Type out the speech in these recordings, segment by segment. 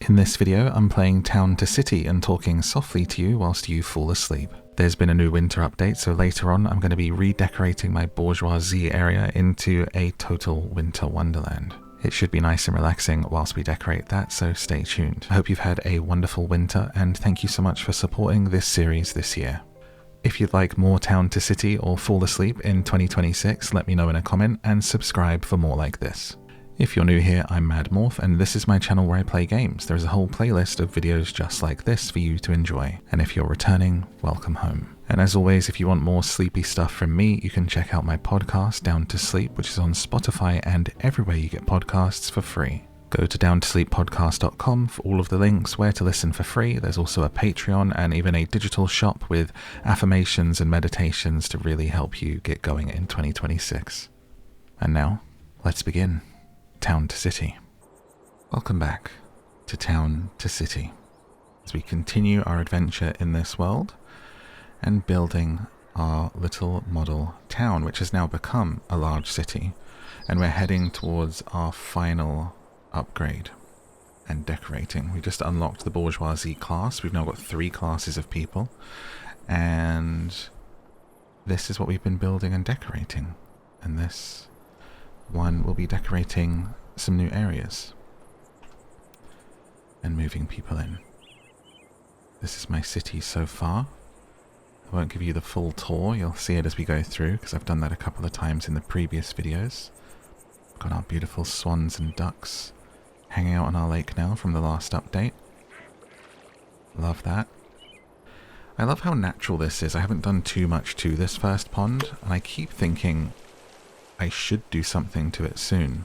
In this video, I'm playing Town to City and talking softly to you whilst you fall asleep. There's been a new winter update, so later on I'm going to be redecorating my Bourgeois area into a total winter wonderland. It should be nice and relaxing whilst we decorate that, so stay tuned. I hope you've had a wonderful winter, and thank you so much for supporting this series this year. If you'd like more Town to City or fall asleep in 2026, let me know in a comment and subscribe for more like this. If you're new here, I'm MadMorph, and this is my channel where I play games. There is a whole playlist of videos just like this for you to enjoy. And if you're returning, welcome home. And as always, if you want more sleepy stuff from me, you can check out my podcast, Down to Sleep, which is on Spotify and everywhere you get podcasts for free. Go to downtosleeppodcast.com for all of the links, where to listen for free. There's also a Patreon and even a digital shop with affirmations and meditations to really help you get going in 2026. And now, let's begin. Town to City. Welcome back to Town to City as we continue our adventure in this world and building our little model town, which has now become a large city, and we're heading towards our final upgrade and decorating. We just unlocked the Bourgeois class. We've now got 3 classes of people, and this is what we've been building and decorating, and this one will be decorating some new areas and moving people in. This is my city so far. I won't give you the full tour, you'll see it as we go through because I've done that a couple of times in the previous videos. We've got our beautiful swans and ducks hanging out on our lake now from the last update. Love that. I love how natural this is. I haven't done too much to this first pond, and I keep thinking I should do something to it soon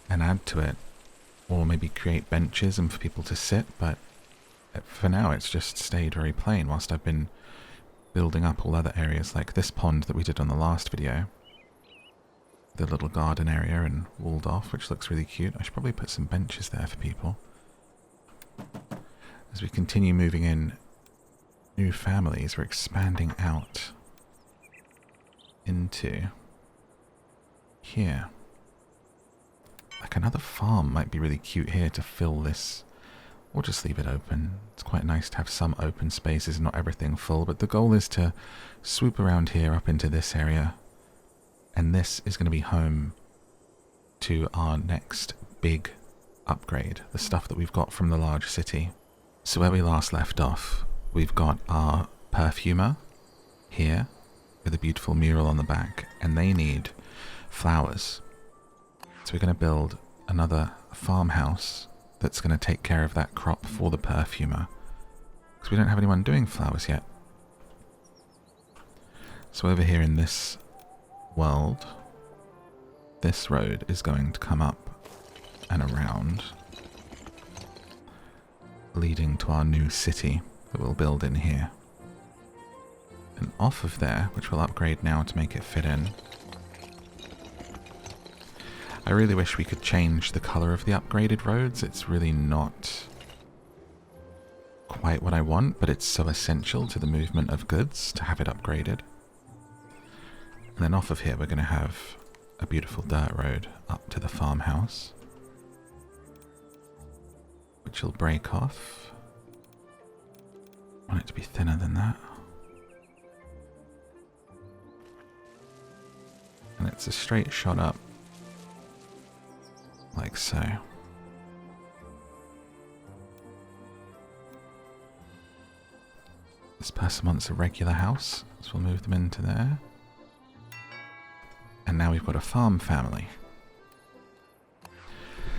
and add to it, or maybe create benches and for people to sit, but for now it's just stayed very plain whilst I've been building up all other areas like this pond that we did on the last video. The little garden area and walled off, which looks really cute. I should probably put some benches there for people. As we continue moving in new families, we're expanding out into here. Like another farm might be really cute here to fill this, or just leave it open. It's quite nice to have some open spaces, not everything full, but the goal is to swoop around here up into this area, and this is going to be home to our next big upgrade, the stuff that we've got from the large city. So where we last left off, we've got our perfumer here with a beautiful mural on the back, and they need flowers. So we're going to build another farmhouse that's going to take care of that crop for the perfumer, because we don't have anyone doing flowers yet. So over here in this world, this road is going to come up and around, leading to our new city that we'll build in here. And off of there, which we'll upgrade now to make it fit in. I really wish we could change the colour of the upgraded roads. It's really not quite what I want, but it's so essential to the movement of goods to have it upgraded. And then off of here we're going to have a beautiful dirt road up to the farmhouse, which will break off. I want it to be thinner than that. And it's a straight shot up, like so. This person wants a regular house, so we'll move them into there. And now we've got a farm family.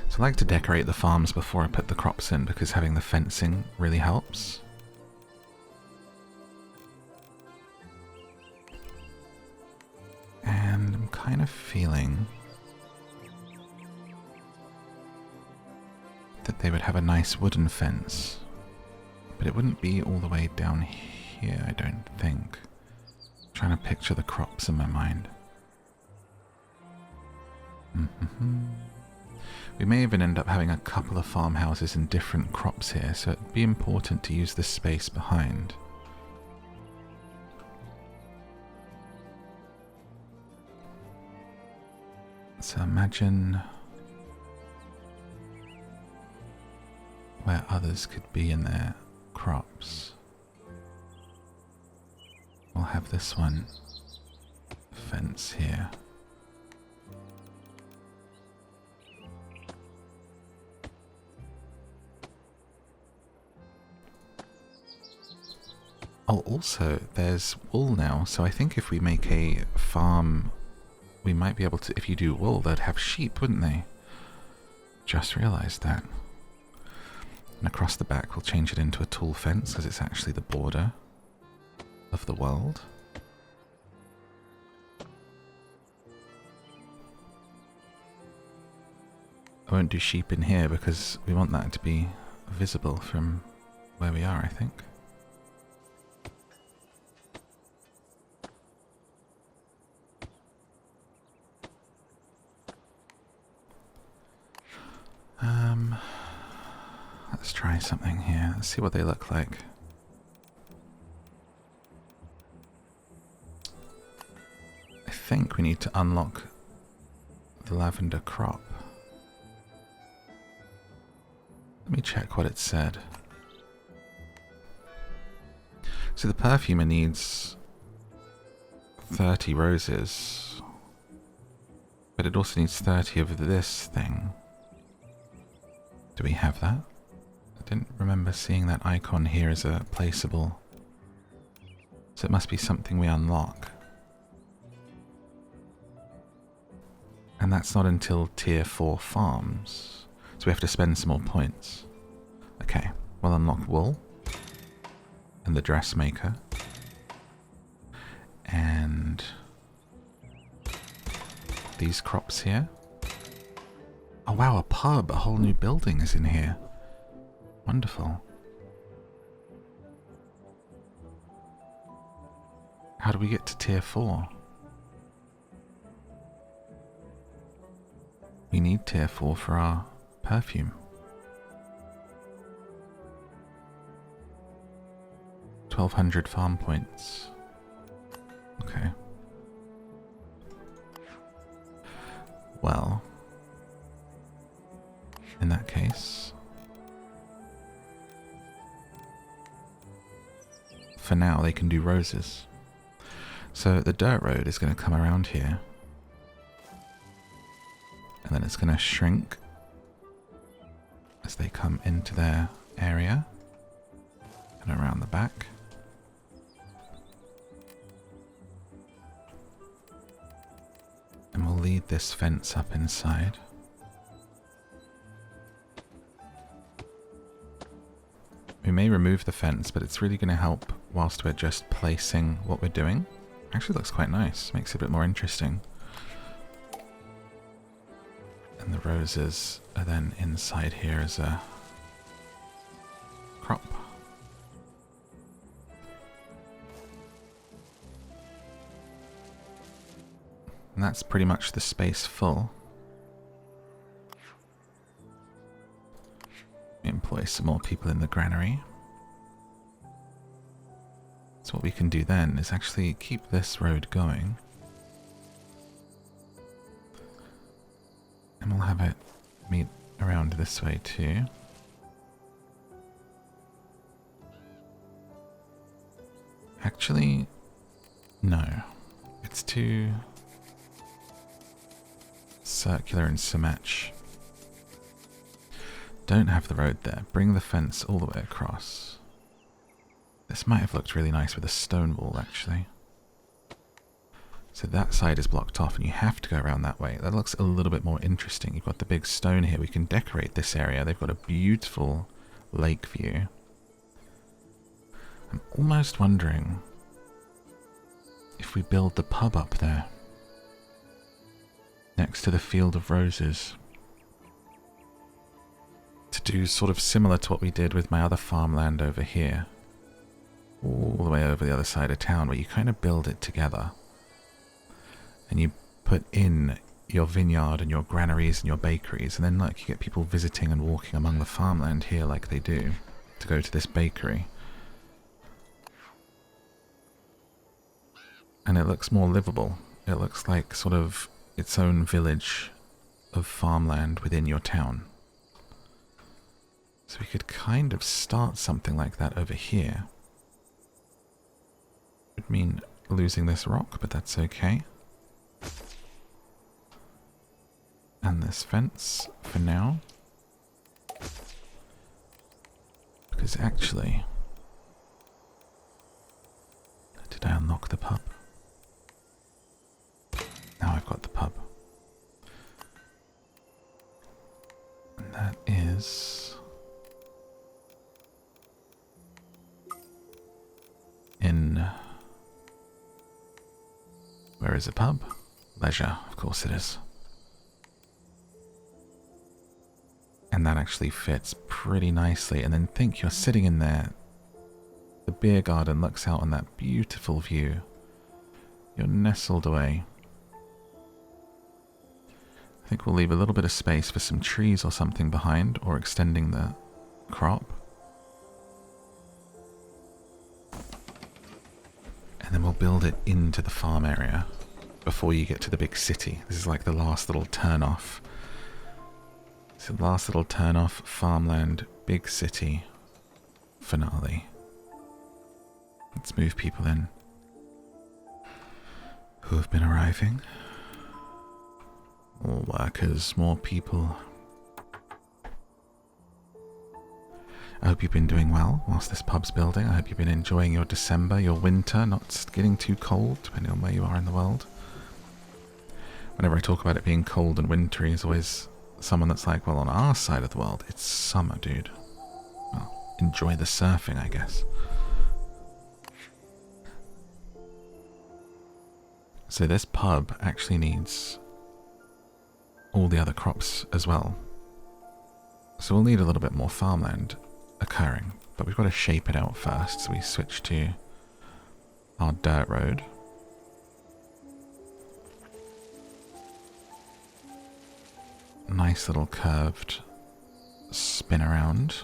So I like to decorate the farms before I put the crops in, because having the fencing really helps. And I'm kind of feeling that they would have a nice wooden fence, but it wouldn't be all the way down here, I don't think. I'm trying to picture the crops in my mind. We may even end up having a couple of farmhouses and different crops here, so it'd be important to use the space behind. So imagine where others could be in their crops. We'll have this one fence here. Oh, also, there's wool now, so I think if we make a farm, we might be able to, if you do wool, they'd have sheep, wouldn't they? Just realised that. And across the back, we'll change it into a tall fence, because it's actually the border of the world. I won't do sheep in here, because we want that to be visible from where we are, I think. Let's try something here. Let's see what they look like. I think we need to unlock the lavender crop. Let me check what it said. So the perfumer needs 30 roses, but it also needs 30 of this thing. Do we have that? I didn't remember seeing that icon here as a placeable. So it must be something we unlock. And that's not until tier 4 farms. So we have to spend some more points. Okay, we'll unlock wool. And the dressmaker. And these crops here. Oh wow, a pub, a whole new building is in here. Wonderful. How do we get to tier 4? We need tier 4 for our perfume. 1200 farm points. Okay. Well, in that case, for now they can do roses. So the dirt road is going to come around here, and then it's going to shrink as they come into their area and around the back. And we'll lead this fence up inside. We may remove the fence, but it's really going to help whilst we're just placing what we're doing. Actually looks quite nice, makes it a bit more interesting. And the roses are then inside here as a crop. And that's pretty much the space full. Employ some more people in the granary. So what we can do then is actually keep this road going. And we'll have it meet around this way too. Actually, no. It's too circular and symmetric. Don't have the road there. Bring the fence all the way across. This might have looked really nice with a stone wall, actually. So that side is blocked off and you have to go around that way. That looks a little bit more interesting. You've got the big stone here. We can decorate this area. They've got a beautiful lake view. I'm almost wondering if we build the pub up there, next to the field of roses, to do sort of similar to what we did with my other farmland over here, all the way over the other side of town, where you kind of build it together and you put in your vineyard and your granaries and your bakeries, and then like you get people visiting and walking among the farmland here like they do to go to this bakery. And it looks more livable. It looks like sort of its own village of farmland within your town. So we could kind of start something like that over here. Would mean losing this rock, but that's okay. And this fence for now. Because actually... Did I unlock the pub? Now I've got the pub. And that is... in... Where is the pub? Leisure, of course it is. And that actually fits pretty nicely. And then think you're sitting in there. The beer garden looks out on that beautiful view. You're nestled away. I think we'll leave a little bit of space for some trees or something behind, or extending the crop. And then we'll build it into the farm area before you get to the big city. This is like the last little turn off. So last little turn off, farmland, big city, finale. Let's move people in who have been arriving. More workers, more people. I hope you've been doing well whilst this pub's building. I hope you've been enjoying your December, your winter, not getting too cold, depending on where you are in the world. Whenever I talk about it being cold and wintry, there's always someone that's like, well, on our side of the world, it's summer, dude. Well, enjoy the surfing, I guess. So this pub actually needs all the other crops as well. So we'll need a little bit more farmland occurring, but we've got to shape it out first. So we switch to our dirt road. Nice little curved spin around.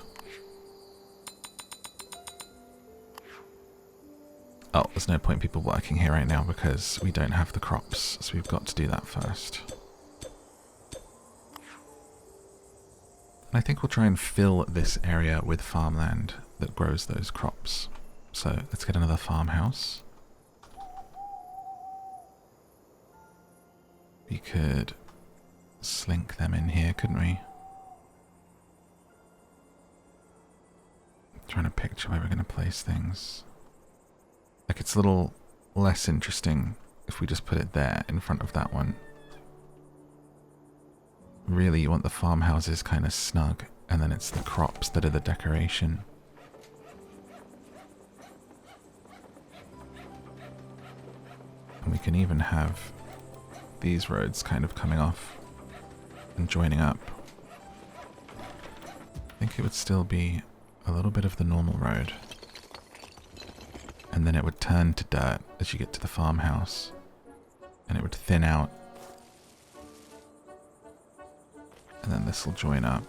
Oh, there's no point in people working here right now because we don't have the crops, so we've got to do that first. And I think we'll try and fill this area with farmland that grows those crops. So let's get another farmhouse. We could slink them in here, couldn't we? I'm trying to picture where we're going to place things. Like, it's a little less interesting if we just put it there in front of that one. Really, you want the farmhouses kind of snug, and then it's the crops that are the decoration. And we can even have these roads kind of coming off and joining up. I think it would still be a little bit of the normal road. And then it would turn to dirt as you get to the farmhouse. And it would thin out. And then this will join up.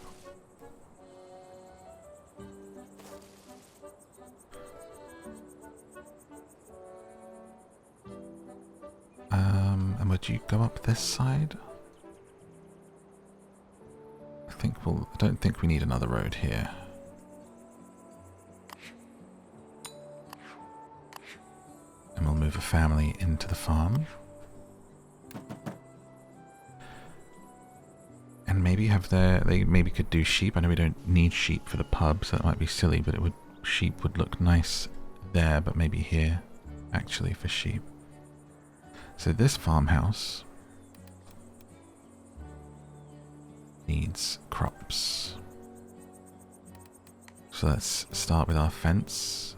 And would you go up this side? I don't think we need another road here. And we'll move a family into the farm. And maybe they maybe could do sheep. I know we don't need sheep for the pub, so that might be silly, but sheep would look nice there, but maybe here, actually, for sheep. So this farmhouse needs crops. So let's start with our fence.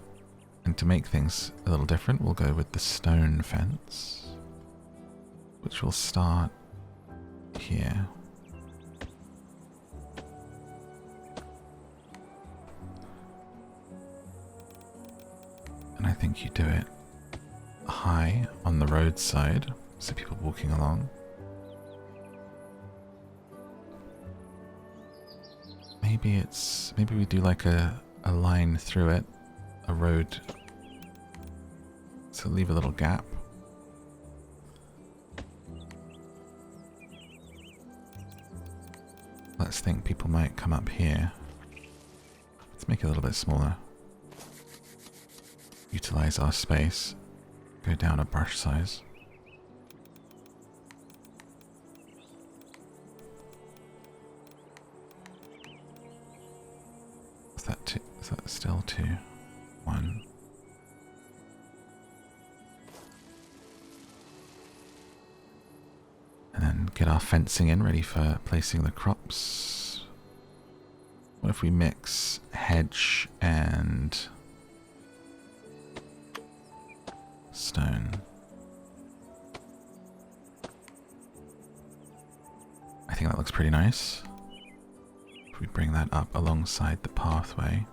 And to make things a little different, we'll go with the stone fence, which will start here. And I think you do it high on the roadside, so people walking along. Maybe we do like a line through it, a road, so leave a little gap. Let's think people might come up here. make it a little bit smaller. Utilize our space. Go down a brush size. Is that two? Is that still 2? 1. And then get our fencing in, ready for placing the crops. What if we mix hedge and stone? I think that looks pretty nice. If we bring that up alongside the pathway.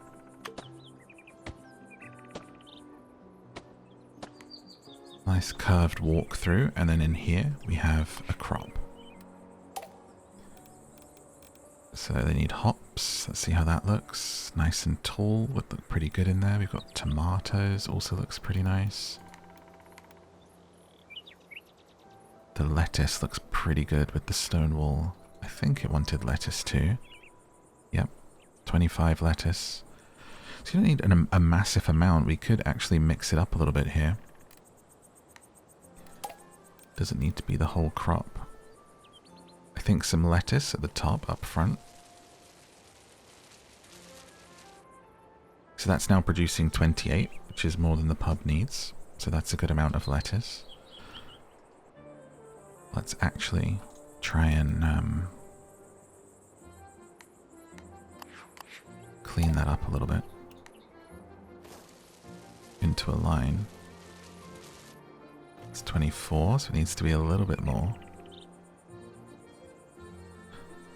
Nice curved walk through, and then in here we have a crop. So they need hops. Let's see how that looks. Nice and tall, would look pretty good in there. We've got tomatoes, also looks pretty nice. The lettuce looks pretty good with the stone wall. I think it wanted lettuce too. Yep, 25 lettuce. So you don't need a massive amount. We could actually mix it up a little bit here. Doesn't need to be the whole crop. I think some lettuce at the top, up front. So that's now producing 28, which is more than the pub needs. So that's a good amount of lettuce. Let's actually try and clean that up a little bit. Into a line. It's 24, so it needs to be a little bit more.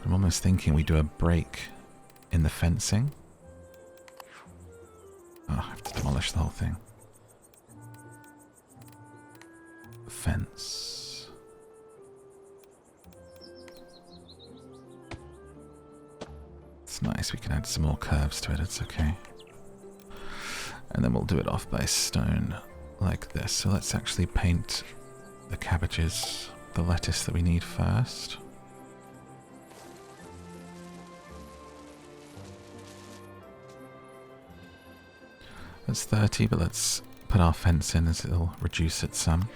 I'm almost thinking we do a break in the fencing. Oh, I have to demolish the whole thing. Fence. It's nice, we can add some more curves to it, it's okay. And then we'll do it off by stone. Like this. So let's actually paint the cabbages, the lettuce that we need first. That's 30, but let's put our fence in as it'll reduce it some.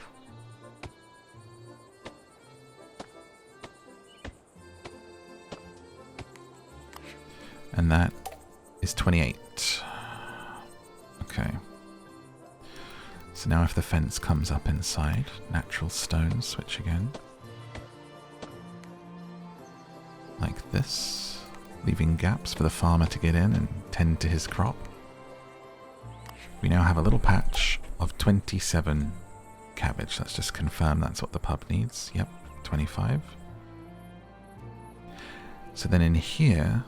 And that is 28. Okay. So now if the fence comes up inside, natural stone, switch again. Like this, leaving gaps for the farmer to get in and tend to his crop. We now have a little patch of 27 cabbage. Let's just confirm that's what the pub needs. Yep, 25. So then in here,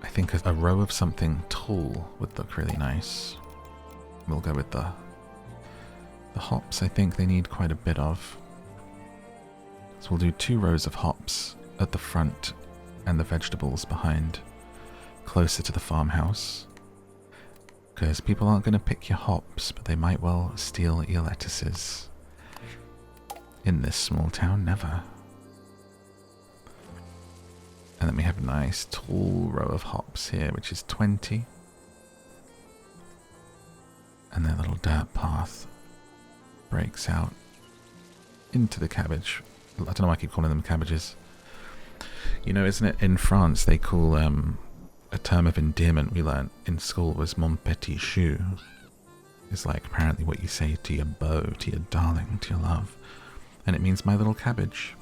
I think a row of something tall would look really nice. We'll go with the hops. I think they need quite a bit of. So we'll do 2 rows of hops at the front and the vegetables behind, closer to the farmhouse. Because people aren't going to pick your hops, but they might well steal your lettuces. In this small town, never. And then we have a nice tall row of hops here, which is 20. And their little dirt path breaks out into the cabbage. I don't know why I keep calling them cabbages. You know, isn't it in France they call a term of endearment we learnt in school was mon petit chou. It's like apparently what you say to your beau, to your darling, to your love. And it means my little cabbage.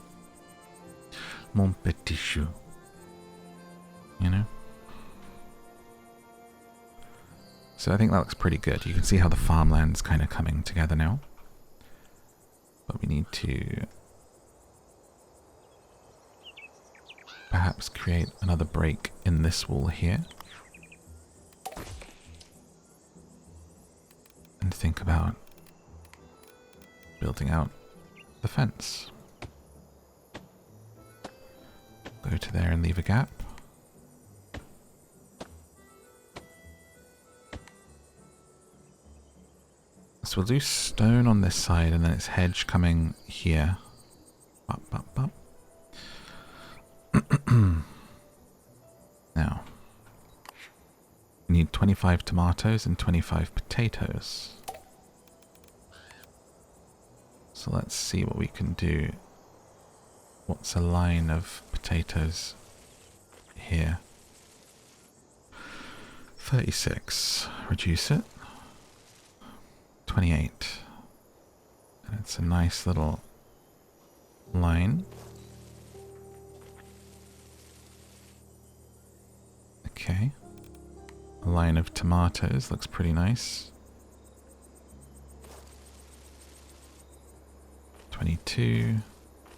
Mon petit chou. You know? So I think that looks pretty good. You can see how the farmland's kind of coming together now. But we need to perhaps create another break in this wall here. And think about building out the fence. Go to there and leave a gap. So we'll do stone on this side and then it's hedge coming here. Up, up, up. Now, We need 25 tomatoes and 25 potatoes. So let's see what we can do. What's a line of potatoes here? 36. Reduce it. 28. And it's a nice little line. Okay. A line of tomatoes looks pretty nice. 22,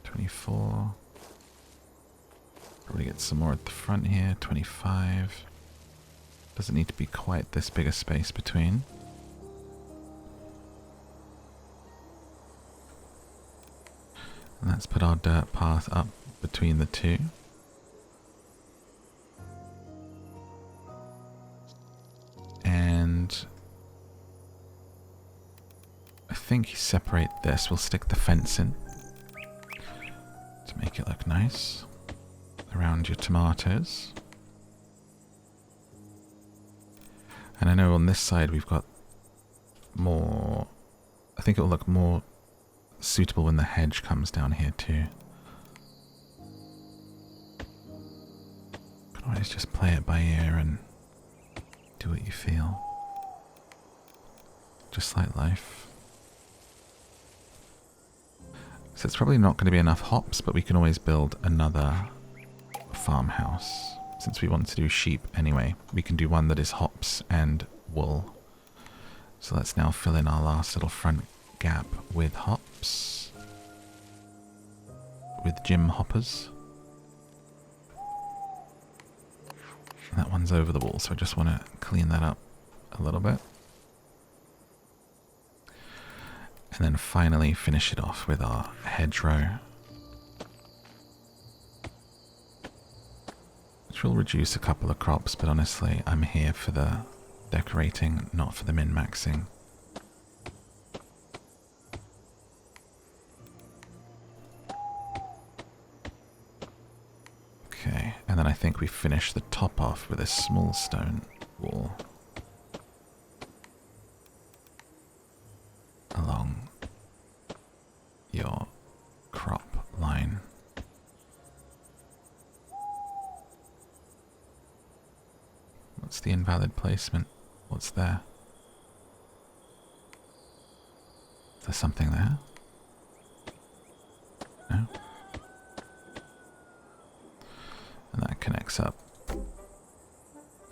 24. Probably get some more at the front here. 25. Doesn't need to be quite this big a space between. And let's put our dirt path up between the two. And I think you separate this. We'll stick the fence in to make it look nice around your tomatoes. And I know on this side we've got more. I think it'll look more suitable when the hedge comes down here too. Can always just play it by ear and do what you feel. Just like life. So it's probably not going to be enough hops, but we can always build another farmhouse. Since we want to do sheep anyway, we can do one that is hops and wool. So let's now fill in our last little front gap with hops. With gym hoppers. And that one's over the wall, so I just want to clean that up a little bit. And then finally finish it off with our hedgerow. Which will reduce a couple of crops, but honestly, I'm here for the decorating, not for the min-maxing. Okay, and then I think we finish the top off with a small stone wall. Along your crop line. What's the invalid placement? What's there? Is there something there? No? And that connects up.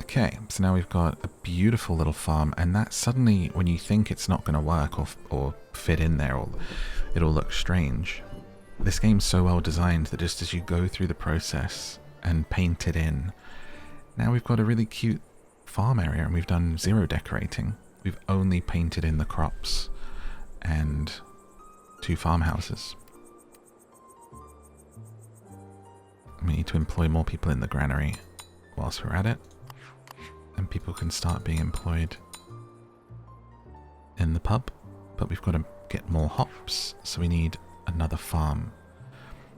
Okay, so now we've got a beautiful little farm, and that suddenly, when you think it's not going to work or fit in there, or it'll look strange, this game's so well designed that just as you go through the process and paint it in, now we've got a really cute farm area, and we've done zero decorating. We've only painted in the crops and 2 farmhouses. We need to employ more people in the granary whilst we're at it. And people can start being employed in the pub. But we've got to get more hops, so we need another farm.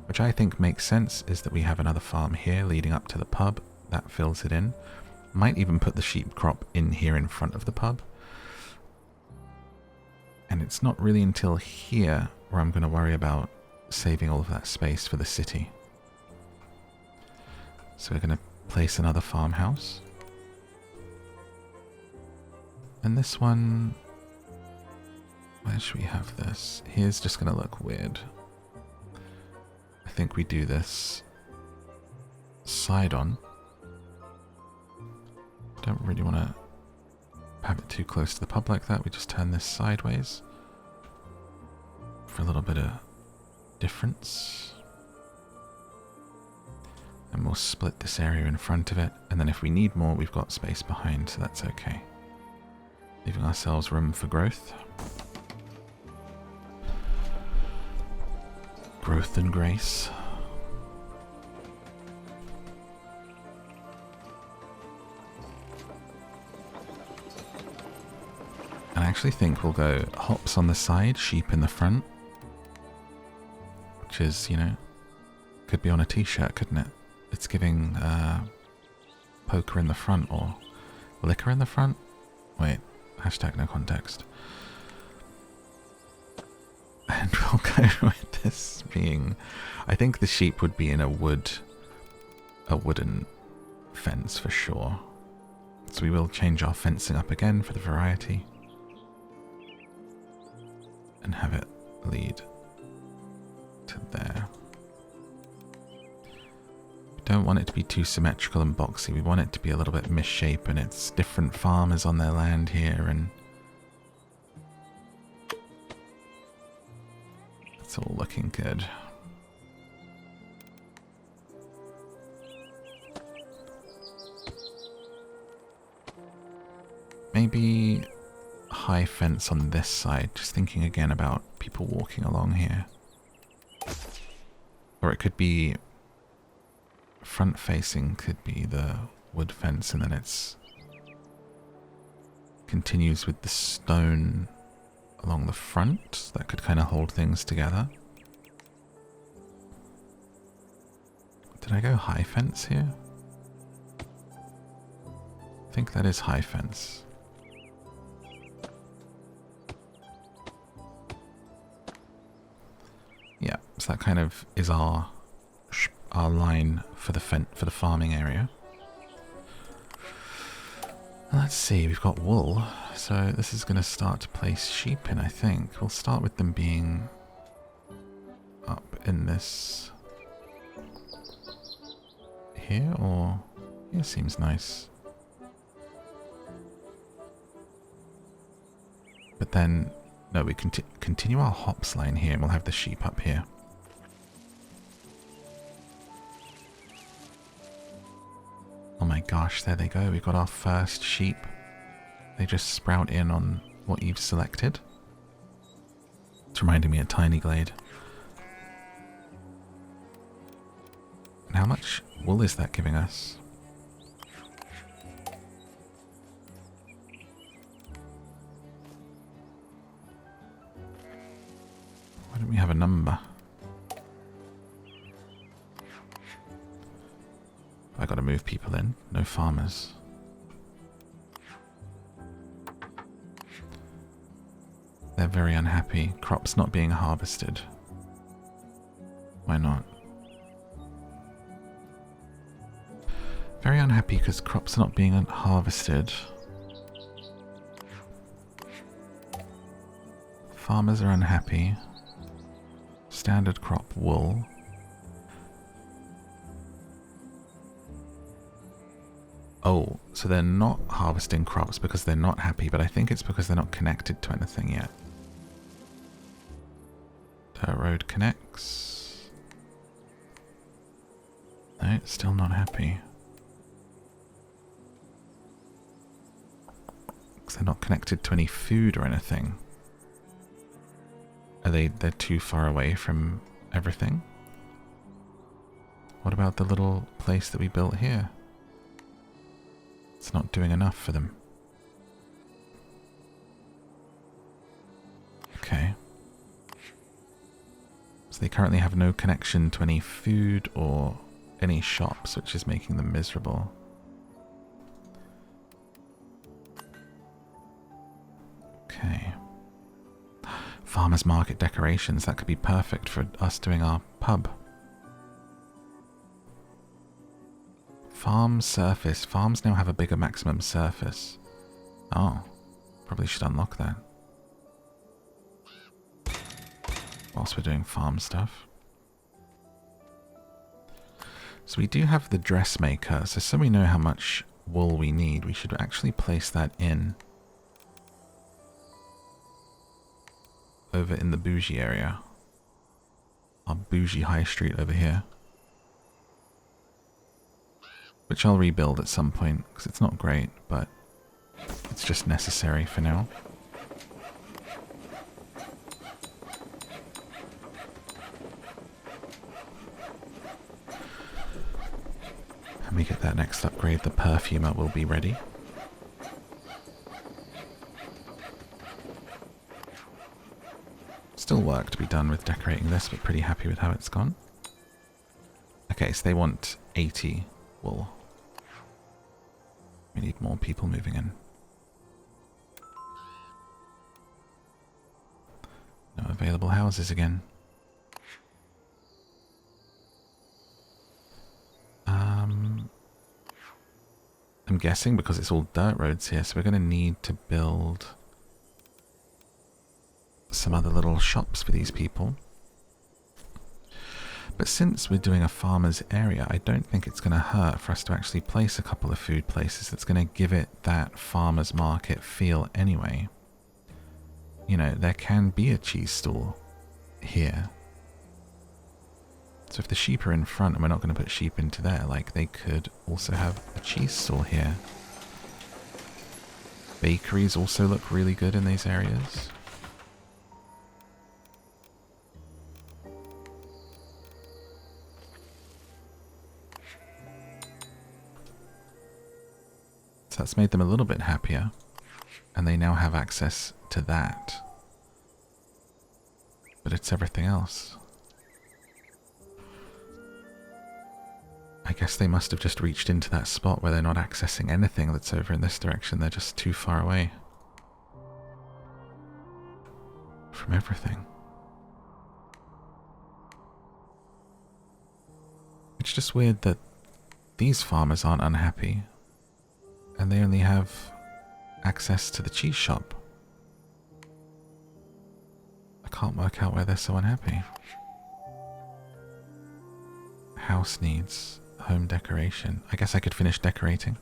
Which I think makes sense, is that we have another farm here leading up to the pub. That fills it in. Might even put the sheep crop in here in front of the pub. And it's not really until here where I'm going to worry about saving all of that space for the city. So we're going to place another farmhouse. And this one, where should we have this? Here's just going to look weird. I think we do this side on. Don't really want to have it too close to the pub like that. We just turn this sideways for a little bit of difference. And we'll split this area in front of it. And then if we need more, we've got space behind, so that's okay. Leaving ourselves room for growth. Growth and grace. And I actually think we'll go hops on the side, sheep in the front. Which is, you know, could be on a t-shirt, couldn't it? It's giving poker in the front, or liquor in the front? Wait, hashtag no context. And we'll go with this being... I think the sheep would be in a wooden fence for sure. So we will change our fencing up again for the variety. And have it lead to there. We don't want it to be too symmetrical and boxy. We want it to be a little bit misshapen. It's different farmers on their land here, and it's all looking good. Maybe high fence on this side, just thinking again about people walking along here. Or it could be front facing, could be the wood fence, and then it's continues with the stone along the front. That could kind of hold things together. Did I go high fence here? I think that is high fence. Yeah, so that kind of is our line for the farming area. Let's see, we've got wool, so this is going to start to place sheep in, I think. We'll start with them being up in this here, or here seems nice. But then, no, we continue our hops line here and we'll have the sheep up here. Oh my gosh, there they go. We've got our first sheep. They just sprout in on what you've selected. It's reminding me of Tiny Glade. And how much wool is that giving us? Why don't we have a number? I gotta move people in. No farmers. They're very unhappy. Crops not being harvested. Why not? Very unhappy because crops are not being harvested. Farmers are unhappy. Standard crop wool. Oh, so they're not harvesting crops because they're not happy, but I think it's because they're not connected to anything yet. Dirt road connects. No, still not happy. Because they're not connected to any food or anything. They're too far away from everything? What about the little place that we built here? It's not doing enough for them. Okay. So they currently have no connection to any food or any shops, which is making them miserable. Okay. Farmers market decorations, that could be perfect for us doing our pub. Farm surface. Farms now have a bigger maximum surface. Oh, probably should unlock that. Whilst we're doing farm stuff. So we do have the dressmaker, so we know how much wool we need. We should actually place that in. Over in the bougie area. Our bougie high street over here. Which I'll rebuild at some point, because it's not great, but it's just necessary for now. And we get that next upgrade, the perfumer will be ready. Still work to be done with decorating this, but pretty happy with how it's gone. Okay, so they want 80 wool. We need more people moving in. No available houses again. I'm guessing because it's all dirt roads here, so we're going to need to build some other little shops for these people. But since we're doing a farmer's area, I don't think it's going to hurt for us to actually place a couple of food places that's going to give it that farmer's market feel anyway. You know, there can be a cheese stall here. So if the sheep are in front and we're not going to put sheep into there, like they could also have a cheese stall here. Bakeries also look really good in these areas. So that's made them a little bit happier. And they now have access to that. But it's everything else. I guess they must have just reached into that spot where they're not accessing anything that's over in this direction. They're just too far away from everything. It's just weird that these farmers aren't unhappy and they only have access to the cheese shop. I can't work out why they're so unhappy. House needs home decoration. I guess I could finish decorating.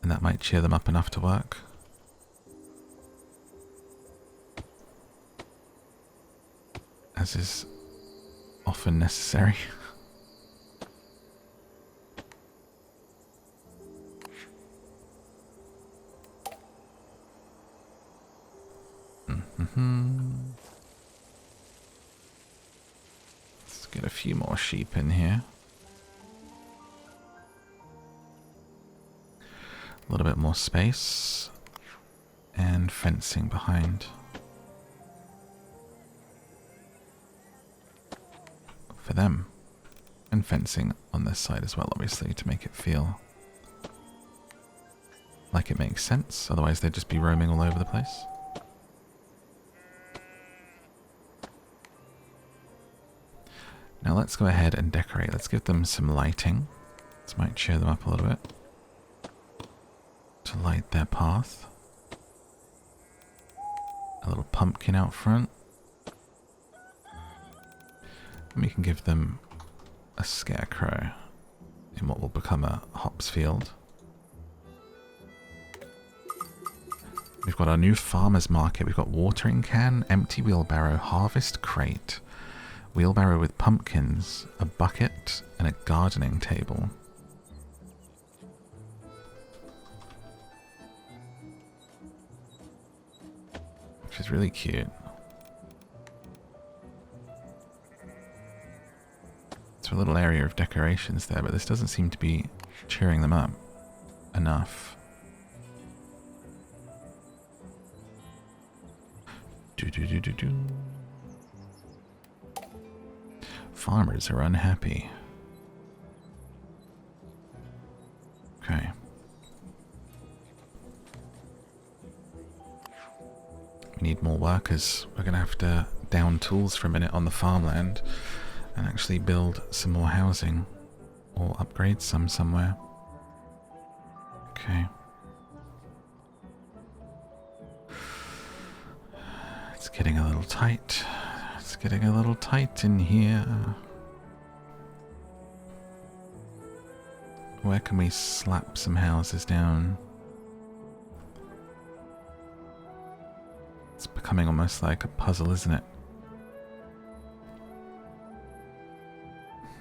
And that might cheer them up enough to work. As is often necessary. Let's get a few more sheep in here. A little bit more space. And fencing behind. For them. And fencing on this side as well, obviously, to make it feel like it makes sense. Otherwise they'd just be roaming all over the place. Now let's go ahead and decorate. Let's give them some lighting. This might cheer them up a little bit. To light their path. A little pumpkin out front. And we can give them a scarecrow in what will become a hops field. We've got our new farmer's market. We've got watering can, empty wheelbarrow, harvest crate. Wheelbarrow with pumpkins, a bucket, and a gardening table. Which is really cute. It's a little area of decorations there, but this doesn't seem to be cheering them up enough. Do. Farmers are unhappy. Okay. We need more workers. We're going to have to down tools for a minute on the farmland and actually build some more housing or upgrade some somewhere. Okay. It's getting a little tight. It's getting a little tight in here. Where can we slap some houses down? It's becoming almost like a puzzle, isn't it?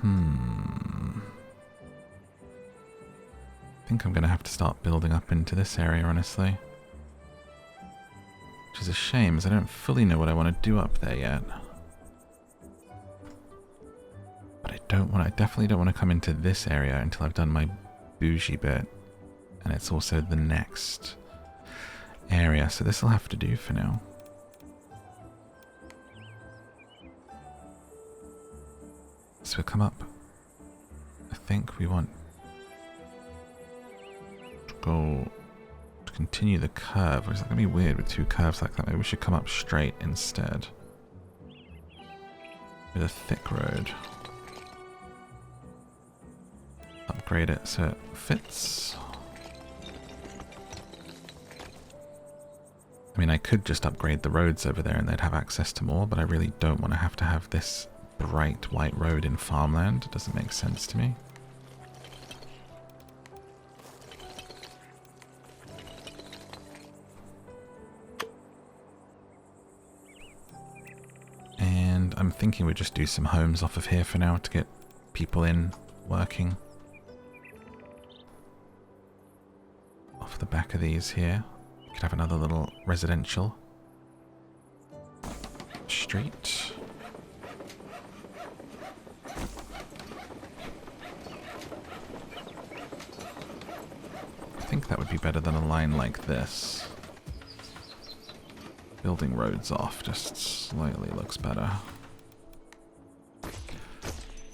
I think I'm going to have to start building up into this area, honestly. Which is a shame, as I don't fully know what I want to do up there yet. But I definitely don't want to come into this area until I've done my bougie bit. And it's also the next area, so this will have to do for now. So we'll come up. I think we want go to continue the curve. Or is that going to be weird with two curves like that? Maybe we should come up straight instead. With a thick road. Upgrade it so it fits. I mean, I could just upgrade the roads over there and they'd have access to more, but I really don't want to have this bright white road in farmland. It doesn't make sense to me. And I'm thinking we just do some homes off of here for now to get people in working. Off the back of these here. Could have another little residential street. I think that would be better than a line like this. Building roads off just slightly looks better.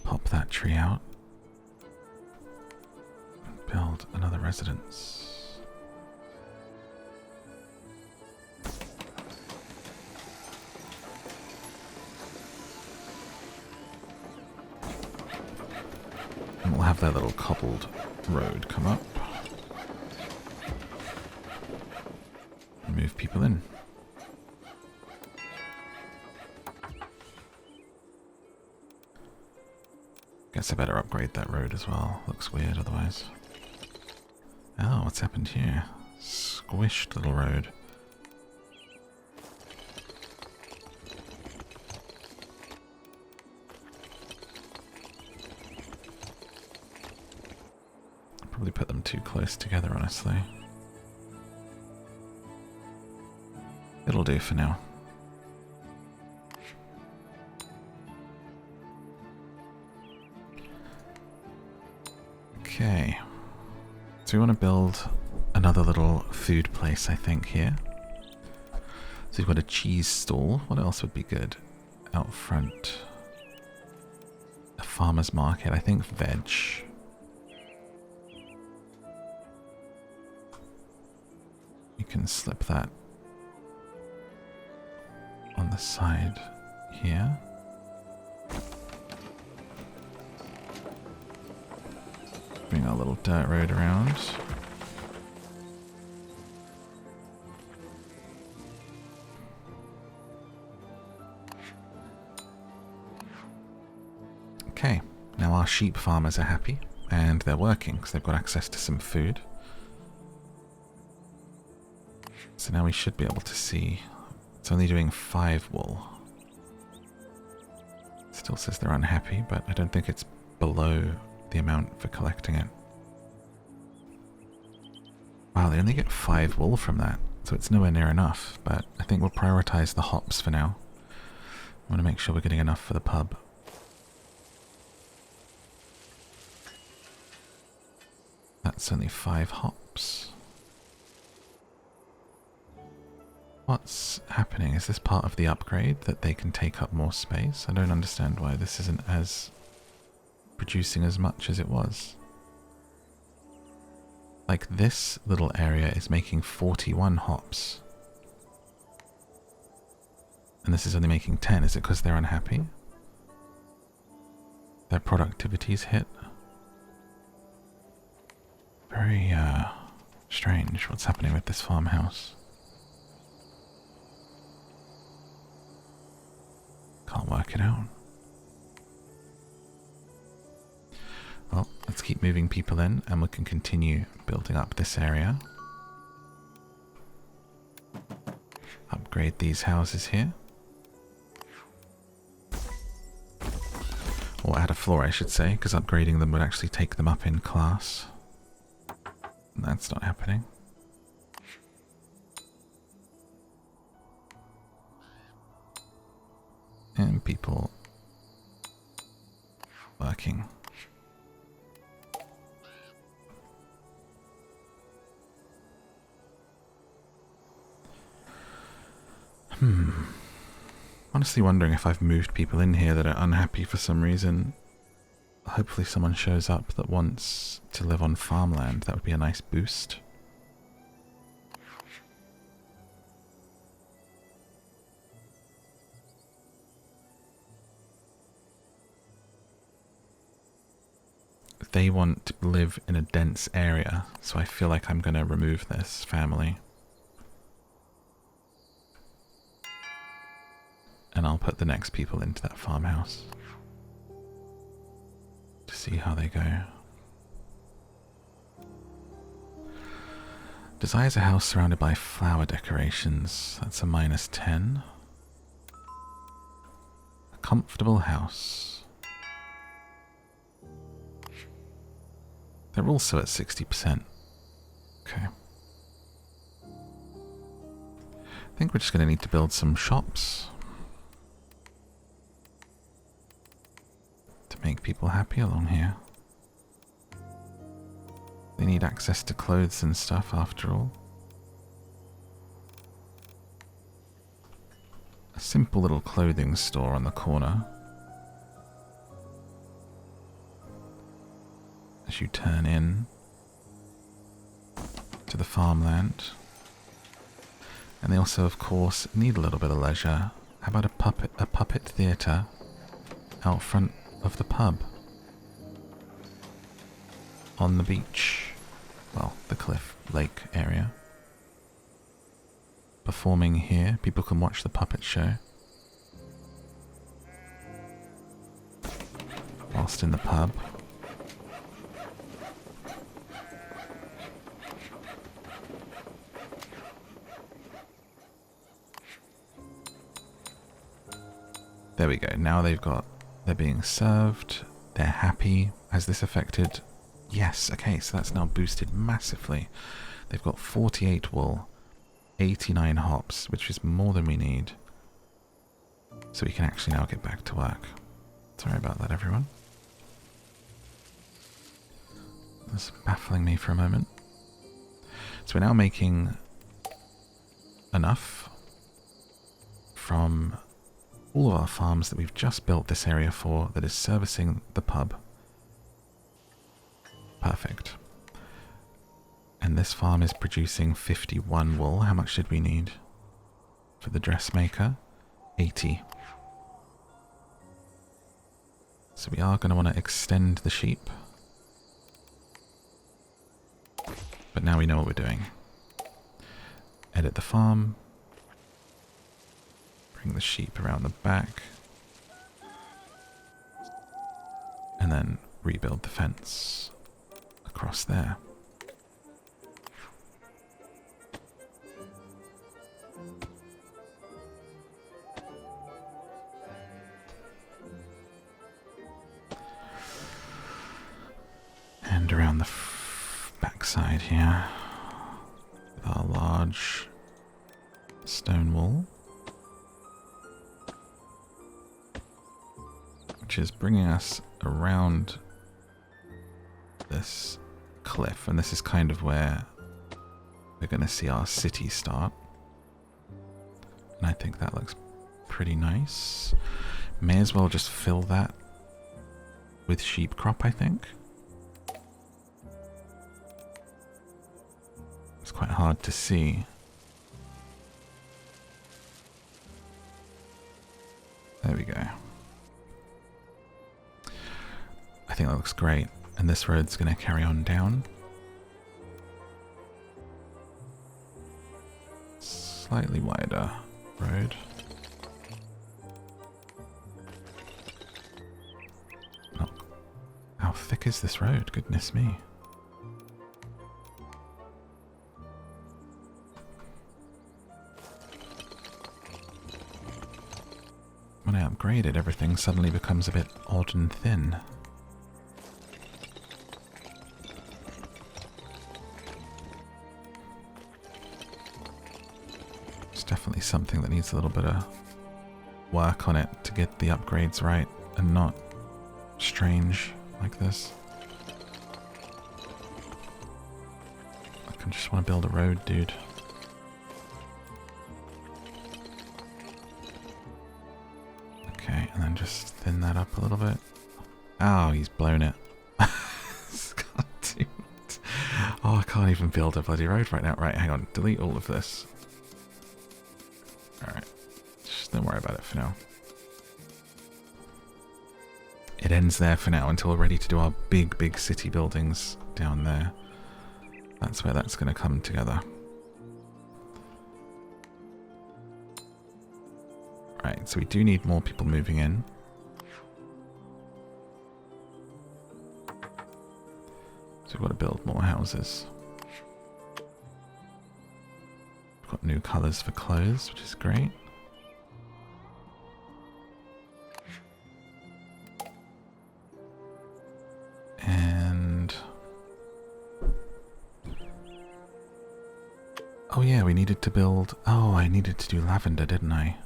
Pop that tree out. Build another residence. We'll have that little cobbled road come up. And move people in. Guess I better upgrade that road as well. Looks weird otherwise. Oh, what's happened here? Squished little road. Probably put them too close together, honestly. It'll do for now. Okay. So we want to build another little food place, I think, here. So we've got a cheese stall. What else would be good? Out front. A farmer's market. I think veg. You can slip that on the side here. Bring our little dirt road around. Okay, now our sheep farmers are happy and they're working because they've got access to some food. So now we should be able to see. It's only doing 5 wool. Still says they're unhappy, but I don't think it's below the amount for collecting it. Wow, they only get 5 wool from that, so it's nowhere near enough, but I think we'll prioritize the hops for now. I want to make sure we're getting enough for the pub. That's only 5 hops. What's happening? Is this part of the upgrade that they can take up more space? I don't understand why this isn't as producing as much as it was. Like this little area is making 41 hops. And this is only making 10. Is it because they're unhappy? Their productivity's hit? Very strange what's happening with this farmhouse. Can't work it out. Well, let's keep moving people in and we can continue building up this area. Upgrade these houses here. Or add a floor, I should say, because upgrading them would actually take them up in class. And that's not happening. And people working. Honestly wondering if I've moved people in here that are unhappy for some reason. Hopefully someone shows up that wants to live on farmland. That would be a nice boost. they want to live in a dense area, so I feel like I'm going to remove this family. And I'll put the next people into that farmhouse to see how they go. Desires a house surrounded by flower decorations. That's a -10. A comfortable house. They're also at 60%. Okay. I think we're just going to need to build some shops to make people happy along here. They need access to clothes and stuff after all. A simple little clothing store on the corner. As you turn in to the farmland. And they also, of course, need a little bit of leisure. How about a puppet theatre out front of the pub? On the beach. Well, the cliff lake area. Performing here. People can watch the puppet show. Whilst in the pub. There we go. Now they're being served. They're happy. Has this affected? Yes. Okay, so that's now boosted massively. They've got 48 wool, 89 hops, which is more than we need. So we can actually now get back to work. Sorry about that, everyone. That's baffling me for a moment. So we're now making enough from all of our farms that we've just built this area for that is servicing the pub. Perfect. And this farm is producing 51 wool. How much did we need for the dressmaker? 80. So we are going to want to extend the sheep. But now we know what we're doing. Edit the farm. Bring the sheep around the back. And then rebuild the fence across there. And around the backside here with our large stone wall, which is bringing us around this cliff, and this is kind of where we're going to see our city start. And I think that looks pretty nice. May as well just fill that with sheep crop, I think. It's quite hard to see. There we go. I think that looks great. And this road's going to carry on down. Slightly wider road. Oh, how thick is this road? Goodness me. When I upgrade it, everything suddenly becomes a bit odd and thin. Definitely something that needs a little bit of work on it to get the upgrades right and not strange like this. I just want to build a road, dude. Okay, and then just thin that up a little bit. Oh, he's blown it. God damn it. Oh, I can't even build a bloody road right now. Right, hang on. Delete all of this. Alright, just don't worry about it for now. it ends there for now until we're ready to do our big city buildings down there. That's where that's going to come together. Right, so we do need more people moving in. So we've got to build more houses. We've got new colours for clothes, which is great. And... oh yeah, we needed to build... oh, I needed to do lavender, didn't I?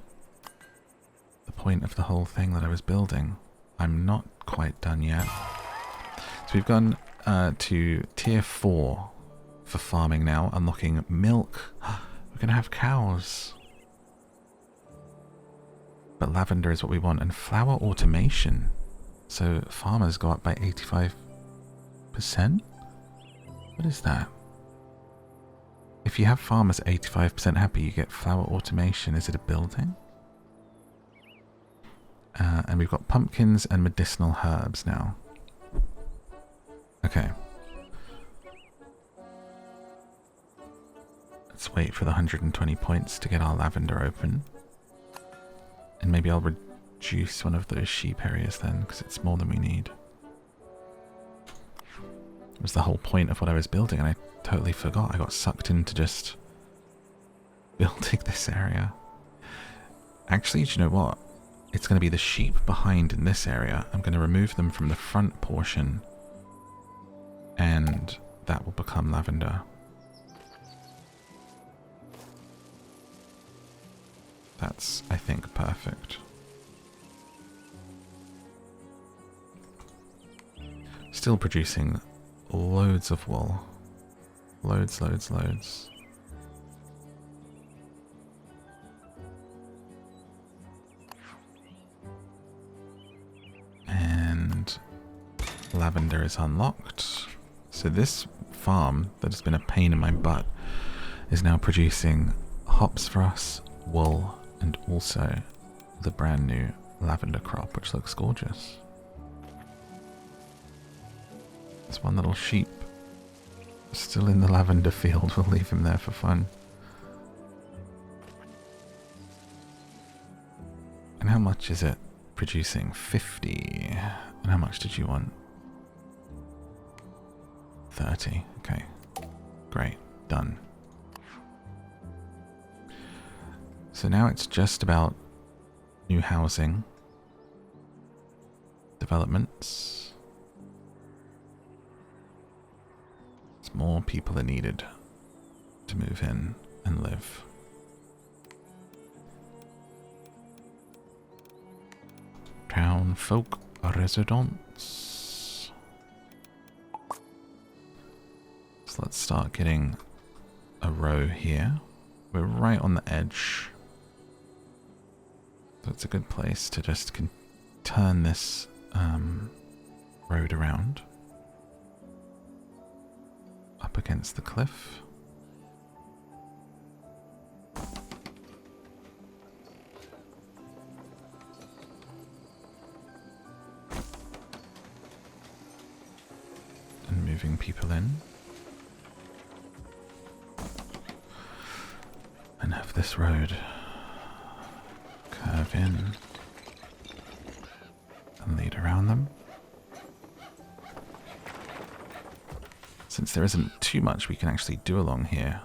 The point of the whole thing that I was building. I'm not quite done yet. So we've gone to tier 4 for farming now, unlocking milk. We're going to have cows. But lavender is what we want, and flower automation. So farmers go up by 85%? What is that? If you have farmers 85% happy, you get flower automation. Is it a building? And we've got pumpkins and medicinal herbs now. Okay. Let's wait for the 120 points to get our lavender open. And maybe I'll reduce one of those sheep areas then, because it's more than we need. It was the whole point of what I was building, and I totally forgot. I got sucked into just building this area. Actually, do you know what? It's going to be the sheep behind in this area. I'm going to remove them from the front portion, and that will become lavender. That's, I think, perfect. Still producing loads of wool. Loads. And lavender is unlocked. So this farm that has been a pain in my butt is now producing hops for us, wool, and also the brand new lavender crop, which looks gorgeous. There's one little sheep still in the lavender field. We'll leave him there for fun. And how much is it producing? 50. And how much did you want? 30. Okay. Great. Done. So now it's just about new housing developments. More people are needed to move in and live. Town folk residents. So let's start getting a row here. We're right on the edge. So it's a good place to just turn this road around. Up against the cliff. And moving people in. And have this road curve in and lead around them. Since there isn't too much we can actually do along here,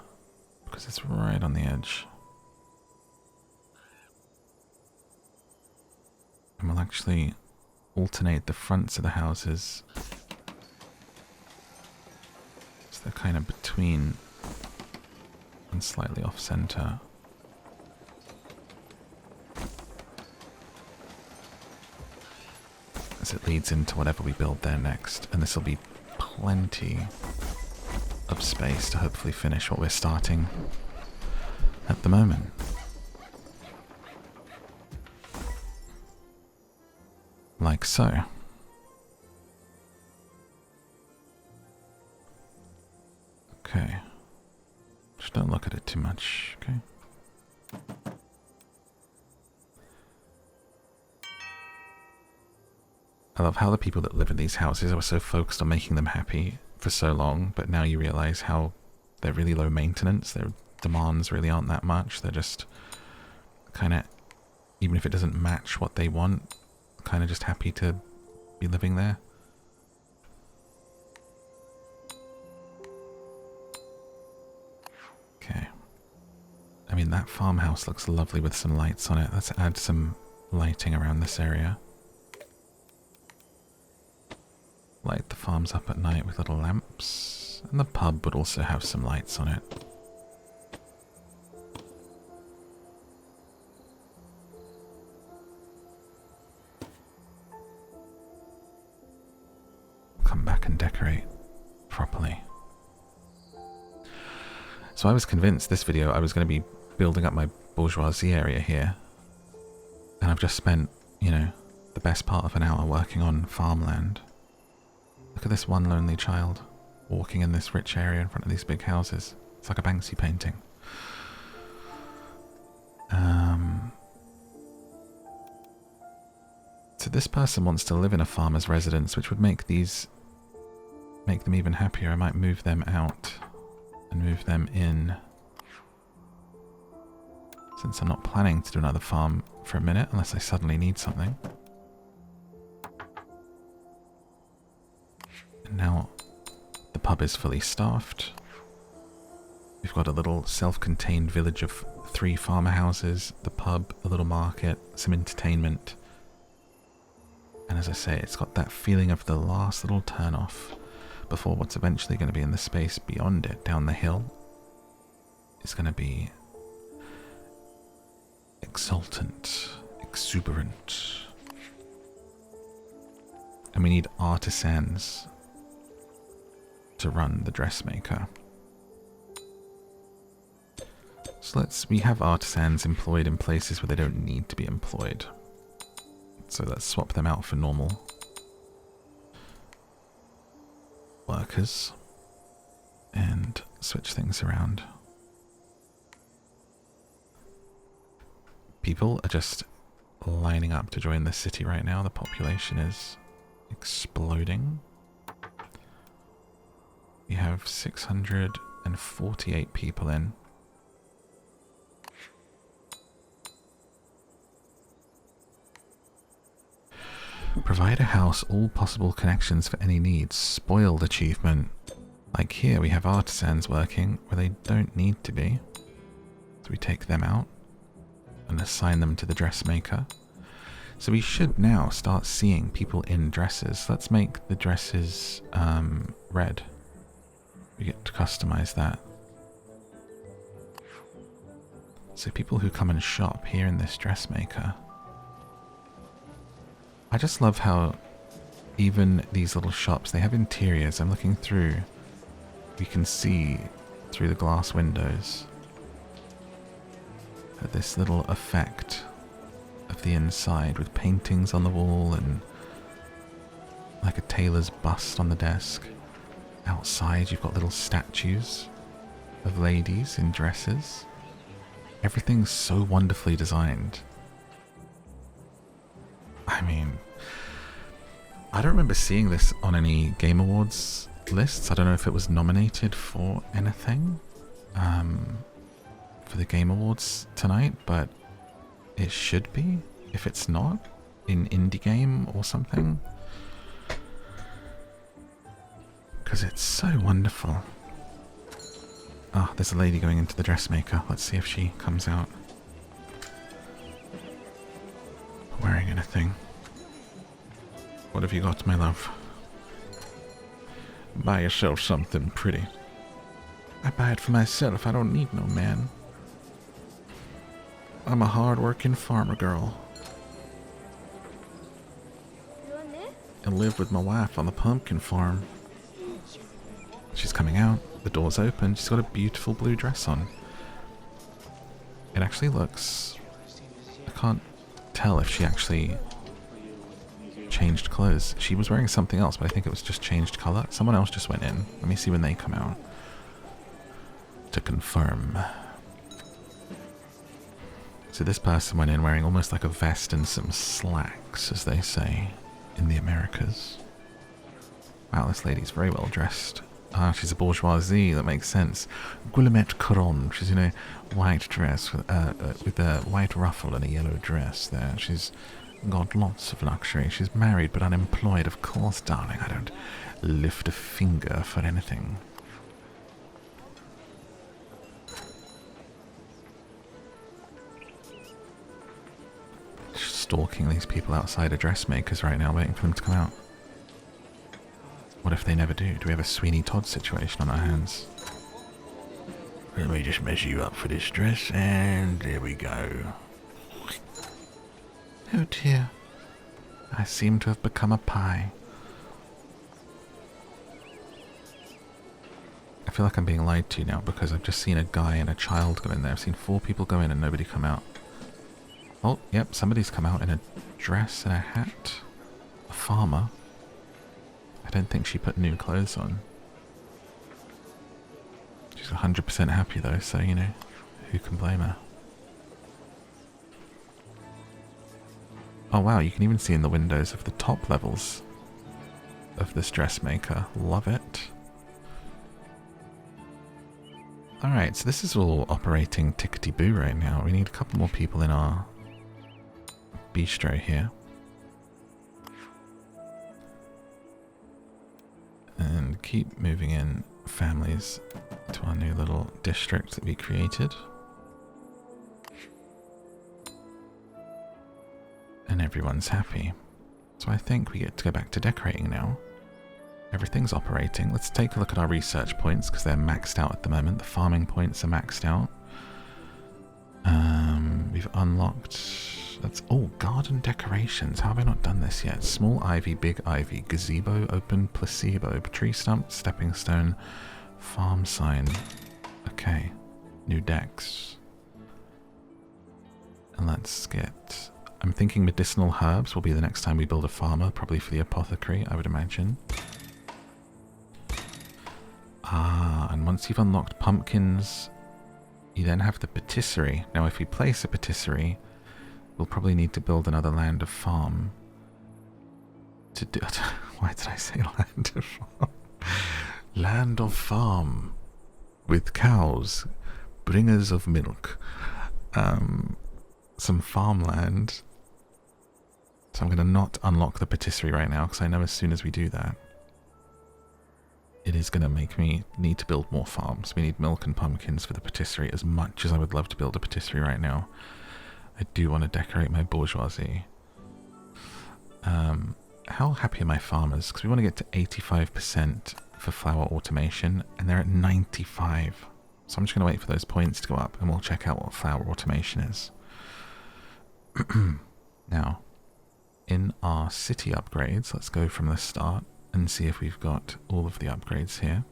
because it's right on the edge. And we'll actually alternate the fronts of the houses. So they're kind of between and slightly off center. As it leads into whatever we build there next. And this will be plenty of space to hopefully finish what we're starting at the moment. Like so. Okay. Just don't look at it too much, okay? I love how the people that live in these houses are so focused on making them happy for so long, but now you realize how they're really low maintenance. Their demands really aren't that much. They're just kind of, even if it doesn't match what they want, kind of just happy to be living there. Okay. I mean, that farmhouse looks lovely with some lights on it. Let's add some lighting around this area. Light the farms up at night with little lamps. And the pub would also have some lights on it. Come back and decorate properly. So I was convinced this video I was going to be building up my bourgeoisie area here. And I've just spent, you know, the best part of an hour working on farmland. Look at this one lonely child walking in this rich area in front of these big houses. It's like a Banksy painting. So this person wants to live in a farmer's residence, which would make them even happier. I might move them out and move them in. Since I'm not planning to do another farm for a minute, unless I suddenly need something. And now the pub is fully staffed. We've got a little self-contained village of 3 farmer houses, the pub, a little market, some entertainment. And as I say, it's got that feeling of the last little turn-off before what's eventually going to be in the space beyond it, down the hill, is going to be exultant, exuberant. And we need artisans to run the dressmaker. So we have artisans employed in places where they don't need to be employed. So let's swap them out for normal workers and switch things around. People are just lining up to join the city right now. The population is exploding. We have 648 people in. Provide a house all possible connections for any needs. Spoiled achievement. Like here we have artisans working where they don't need to be. So we take them out and assign them to the dressmaker. So we should now start seeing people in dresses. Let's make the dresses red. We get to customize that. So people who come and shop here in this dressmaker. I just love how even these little shops, they have interiors. I'm looking through. We can see through the glass windows this little effect of the inside with paintings on the wall and like a tailor's bust on the desk. Outside you've got little statues of ladies in dresses. Everything's so wonderfully designed. I mean, I don't remember seeing this on any Game Awards lists. I don't know if it was nominated for anything for the Game Awards tonight, but it should be, if it's not, in Indie Game or something. Because it's so wonderful. Ah, there's a lady going into the dressmaker. Let's see if she comes out wearing anything. What have you got, my love? Buy yourself something pretty. I buy it for myself. I don't need no man. I'm a hard-working farmer girl. I live with my wife on the pumpkin farm. She's coming out. The door's open. She's got a beautiful blue dress on. It actually looks... I can't tell if she actually changed clothes. She was wearing something else, but I think it was just changed color. Someone else just went in. Let me see when they come out to confirm. So this person went in wearing almost like a vest and some slacks, as they say in the Americas. Wow, this lady's very well dressed. Ah, she's a bourgeoisie, that makes sense. Guillemette Caron, she's in a white dress with a white ruffle and a yellow dress there. She's got lots of luxury. She's married but unemployed, of course, darling. I don't lift a finger for anything. Stalking these people outside a dressmaker's right now, waiting for them to come out. What if they never do? Do we have a Sweeney Todd situation on our hands? Let me just measure you up for this dress, and there we go. Oh dear. I seem to have become a pie. I feel like I'm being lied to now because I've just seen a guy and a child go in there. I've seen 4 people go in and nobody come out. Oh, yep, somebody's come out in a dress and a hat. A farmer. I don't think she put new clothes on. She's 100% happy though, so, you know, who can blame her? Oh wow, you can even see in the windows of the top levels of this dressmaker. Love it. Alright, so this is all operating tickety-boo right now. We need a couple more people in our bistro here. And keep moving in families to our new little district that we created. And everyone's happy. So I think we get to go back to decorating now. Everything's operating. Let's take a look at our research points because they're maxed out at the moment. The farming points are maxed out. We've unlocked... That's all garden decorations. How have I not done this yet? Small ivy, big ivy, gazebo, open placebo, tree stump, stepping stone, farm sign. Okay, new decks. And let's get... I'm thinking medicinal herbs will be the next time we build a farmer, probably for the apothecary, I would imagine. Ah, and once you've unlocked pumpkins, you then have the patisserie. Now if we place a patisserie, we'll probably need to build another land of farm to do... Why did I say land of farm? Land of farm with cows, bringers of milk, some farmland. So I'm going to not unlock the patisserie right now because I know as soon as we do that, it is going to make me need to build more farms. We need milk and pumpkins for the patisserie as much as I would love to build a patisserie right now. I do want to decorate my bourgeoisie. How happy are my farmers? Because we want to get to 85% for flower automation, and they're at 95. So I'm just going to wait for those points to go up, and we'll check out what flower automation is. Now, in our city upgrades, let's go from the start and see if we've got all of the upgrades here.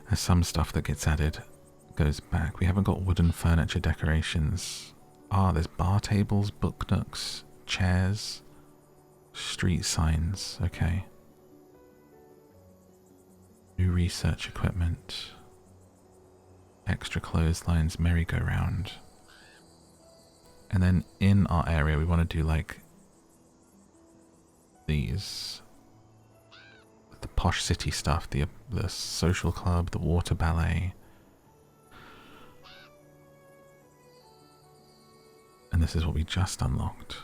There's some stuff that gets added, goes back. We haven't got wooden furniture decorations. Ah, there's bar tables, book nooks, chairs, street signs. Okay. New research equipment. Extra clotheslines, merry-go-round. And then in our area, we want to do like these, the posh city stuff, the social club, the water ballet. And this is what we just unlocked,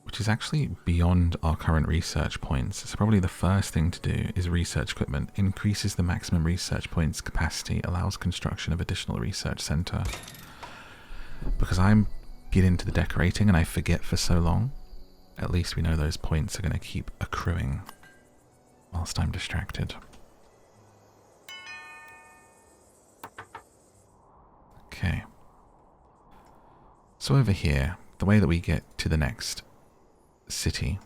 which is actually beyond our current research points. So probably the first thing to do is research equipment. Increases the maximum research points capacity, allows construction of additional research center. Because I'm get into the decorating and I forget for so long, at least we know those points are going to keep accruing whilst I'm distracted. Okay. So over here, the way that we get to the next city,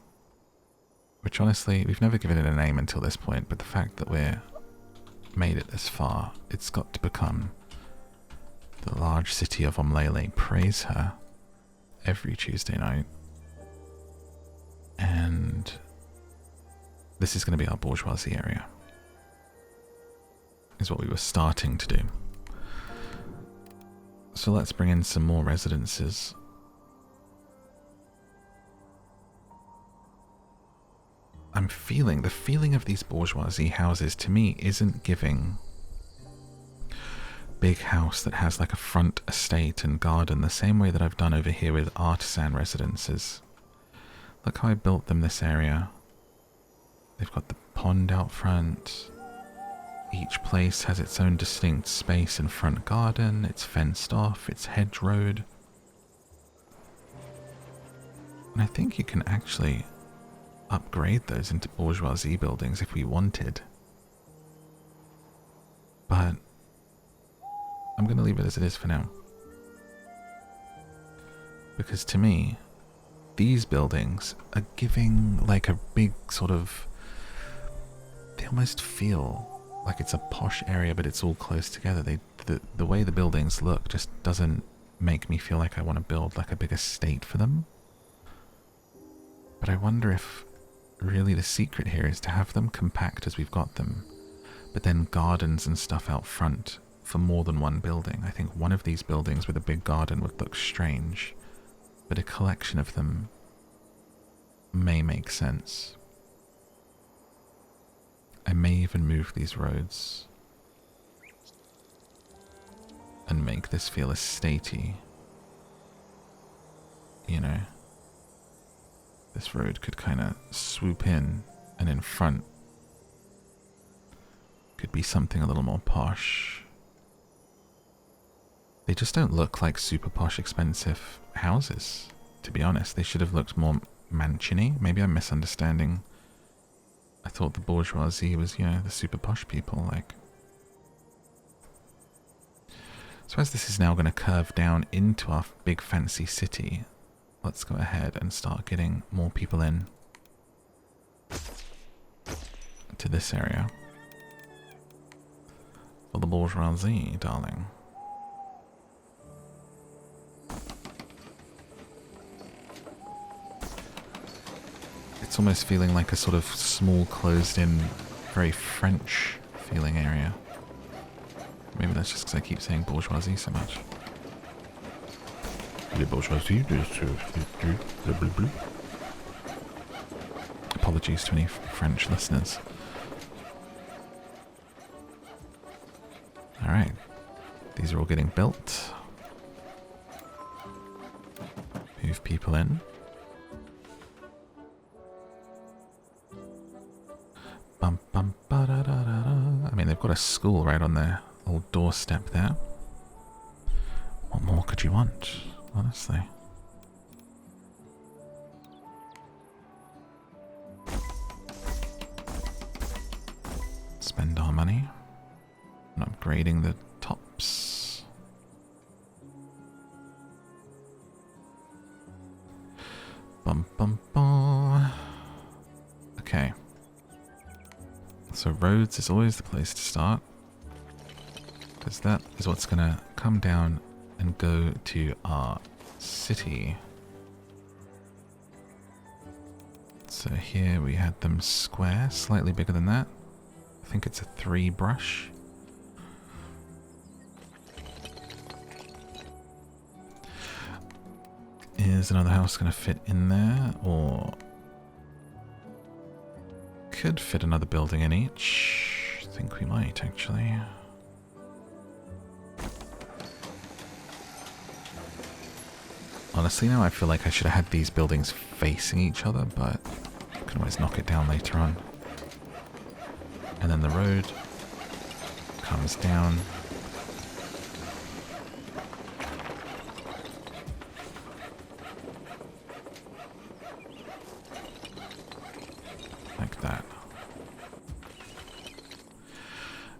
which honestly, we've never given it a name until this point, but the fact that we're made it this far, it's got to become the large city of Omlele. Praise her every Tuesday night. And this is going to be our bourgeoisie area, is what we were starting to do. So let's bring in some more residences. I'm feeling, the feeling of these bourgeoisie houses to me isn't giving big house that has like a front estate and garden the same way that I've done over here with artisan residences. Look how I built them this area. They've got the pond out front. Each place has its own distinct space and front garden. It's fenced off. It's hedgerowed. And I think you can actually upgrade those into bourgeoisie buildings if we wanted. But I'm going to leave it as it is for now. Because to me, these buildings are giving like a big sort of... They almost feel like it's a posh area, but it's all close together. The way the buildings look just doesn't make me feel like I want to build like a big estate for them. But I wonder if really the secret here is to have them compact as we've got them, but then gardens and stuff out front for more than one building. I think one of these buildings with a big garden would look strange, but a collection of them may make sense. I may even move these roads and make this feel estatey. You know, this road could kind of swoop in, and in front could be something a little more posh. They just don't look like super posh, expensive houses, to be honest. They should have looked more mansion-y. Maybe I'm misunderstanding. I thought the bourgeoisie was, you know, the super posh people, like. So as this is now going to curve down into our big fancy city, let's go ahead and start getting more people in to this area. For the bourgeoisie, darling. It's almost feeling like a sort of small, closed-in, very French feeling area. Maybe that's just because I keep saying bourgeoisie so much. Les bourgeoisie, apologies to any French listeners. Alright, these are all getting built. Move people in. Bum, bum, ba, da, da, da, da. I mean, they've got a school right on their old doorstep there. What more could you want, honestly? Spend our money on upgrading the tops. Bum, bum, bum. Okay. So roads is always the place to start, because that is what's going to come down and go to our city. So here we had them square, slightly bigger than that. I think it's a 3 brush. Is another house going to fit in there, or could fit another building in each? I think we might, actually. Honestly, now I feel like I should have had these buildings facing each other, but I can always knock it down later on. And then the road comes down. Like that.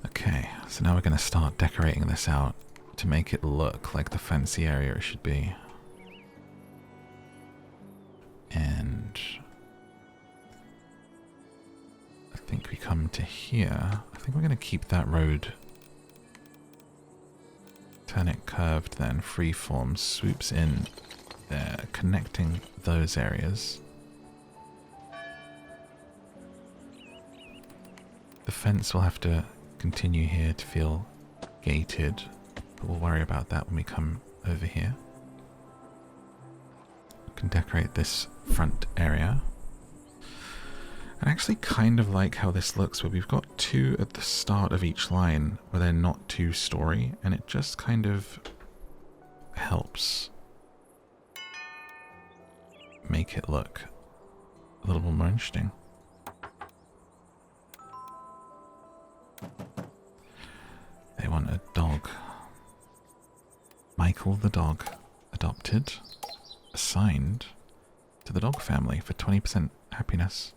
Okay, so now we're going to start decorating this out to make it look like the fancy area it should be. And I think we come to here. I think we're going to keep that road. Turn it curved then, freeform, swoops in there, connecting those areas. The fence will have to continue here to feel gated, but we'll worry about that when we come over here. We can decorate this front area. I actually kind of like how this looks, where we've got two at the start of each line where they're not two-story, and it just kind of helps make it look a little more interesting. They want a dog. Michael the dog, adopted, assigned to the dog family for 20% happiness.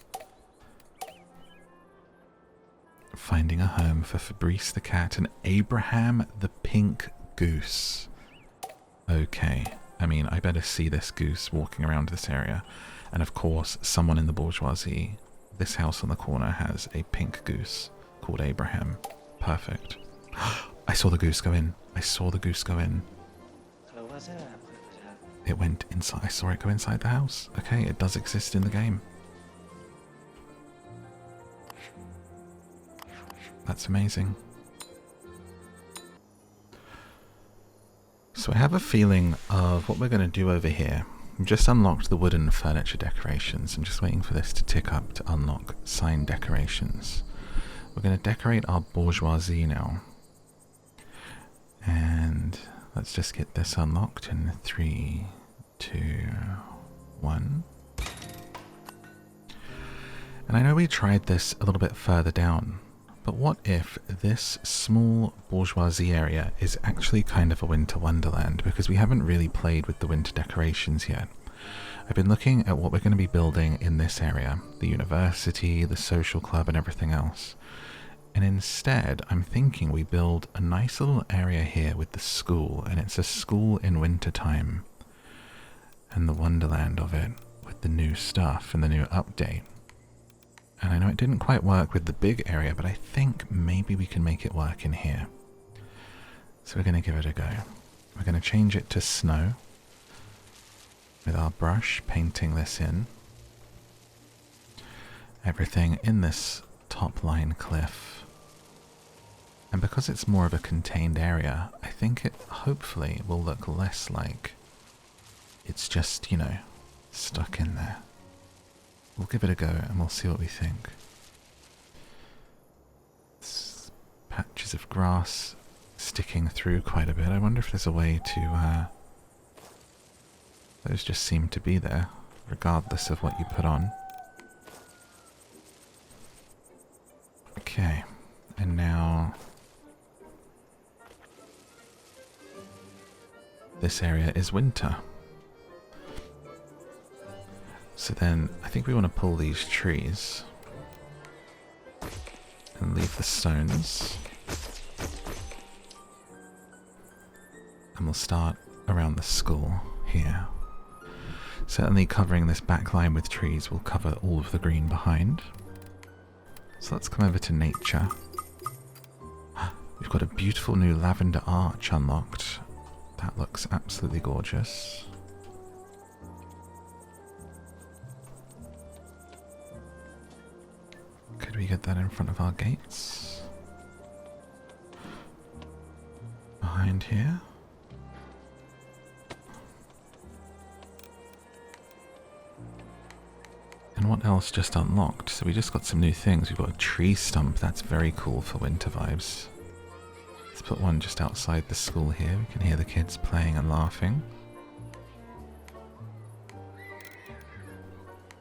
Finding a home for Fabrice the cat and Abraham the pink goose. Okay, I mean, I better see this goose walking around this area. And of course, someone in the bourgeoisie, this house on the corner has a pink goose called Abraham. Perfect. I saw the goose go in. I saw the goose go in. It went inside. I saw it go inside the house. Okay, it does exist in the game. That's amazing. So I have a feeling of what we're going to do over here. We've just unlocked the wooden furniture decorations. I'm just waiting for this to tick up to unlock sign decorations. We're going to decorate our bourgeoisie now. And let's just get this unlocked in 3, 2, 1. And I know we tried this a little bit further down, but what if this small bourgeoisie area is actually kind of a winter wonderland, because we haven't really played with the winter decorations yet. I've been looking at what we're going to be building in this area, the university, the social club and everything else. And instead, I'm thinking we build a nice little area here with the school, and it's a school in winter time. And the wonderland of it, with the new stuff and the new update. And I know it didn't quite work with the big area, but I think maybe we can make it work in here. So we're going to give it a go. We're going to change it to snow with our brush, painting this in. Everything in this top line cliff. And because it's more of a contained area, I think it hopefully will look less like it's just, you know, stuck in there. We'll give it a go and we'll see what we think. Patches of grass sticking through quite a bit. I wonder if there's a way to... those just seem to be there, regardless of what you put on. Okay, and now... this area is winter. So then, I think we want to pull these trees and leave the stones. And we'll start around the school here. Certainly covering this back line with trees will cover all of the green behind. So let's come over to nature. We've got a beautiful new lavender arch unlocked. That looks absolutely gorgeous. Could we get that in front of our gates? Behind here? And what else just unlocked? So we just got some new things. We've got a tree stump. That's very cool for winter vibes. Let's put one just outside the school here. We can hear the kids playing and laughing.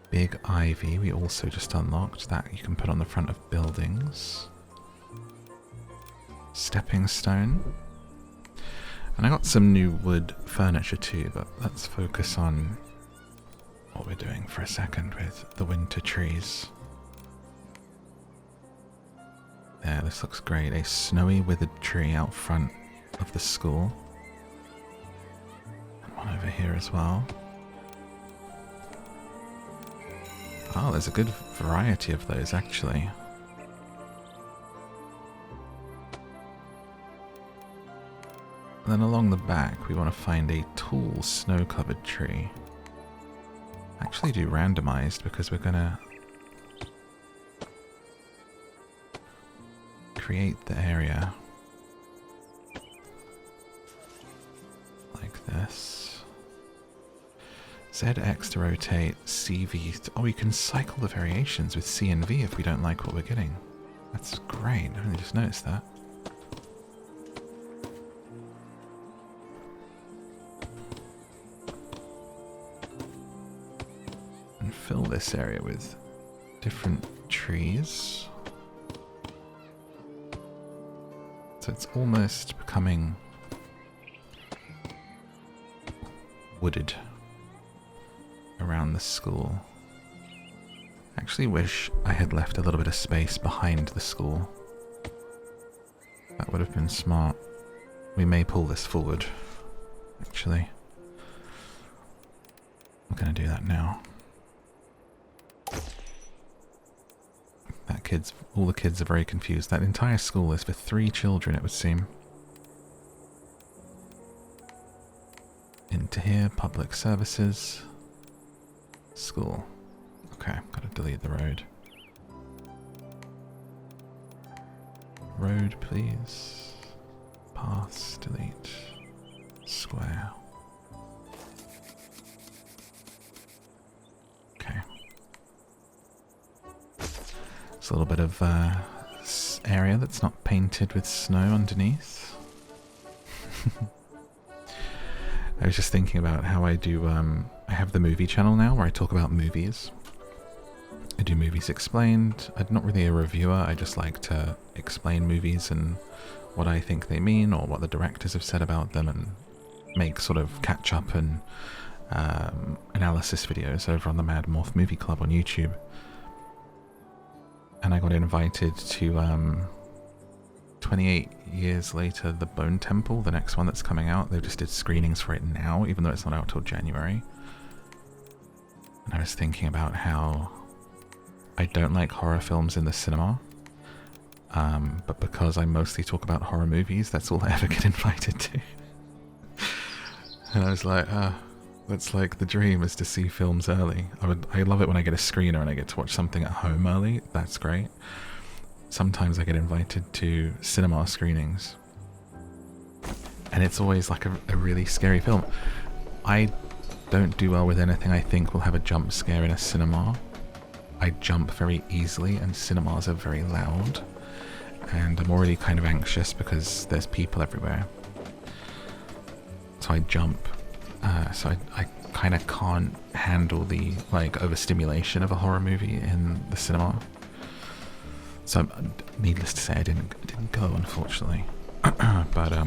Big ivy we also just unlocked. That you can put on the front of buildings. Stepping stone. And I got some new wood furniture too, but let's focus on what we're doing for a second with the winter trees. There, this looks great. A snowy withered tree out front of the school. And one over here as well. Oh, there's a good variety of those actually. And then along the back we want to find a tall snow-covered tree. Actually do randomized because we're gonna create the area like this. ZX to rotate, CV. Oh, we can cycle the variations with C and V if we don't like what we're getting. That's great. I only just noticed that. And fill this area with different trees. So it's almost becoming wooded around the school. I actually wish I had left a little bit of space behind the school. That would have been smart. We may pull this forward, actually. I'm going to do that now. All the kids are very confused. That entire school is for 3 children, it would seem. Into here, public services, school. Okay, gotta delete the road. Road, please. Paths, delete. Square. Okay. It's a little bit of area that's not painted with snow underneath. I was just thinking about how I do, I have the movie channel now where I talk about movies. I do movies explained. I'm not really a reviewer, I just like to explain movies and what I think they mean or what the directors have said about them and make sort of catch up and analysis videos over on the MadMorph Movie Club on YouTube. And I got invited to 28 years later, The Bone Temple, the next one that's coming out. They just did screenings for it now, even though it's not out till January. And I was thinking about how I don't like horror films in the cinema, but because I mostly talk about horror movies, that's all I ever get invited to. And I was like, that's like the dream, is to see films early. I love it when I get a screener and I get to watch something at home early. That's great. Sometimes I get invited to cinema screenings, and it's always like a really scary film. I don't do well with anything I think will have a jump scare in a cinema. I jump very easily, and cinemas are very loud, and I'm already kind of anxious because there's people everywhere. So I jump. So I kind of can't handle the overstimulation of a horror movie in the cinema. So, needless to say, I didn't go, unfortunately. But I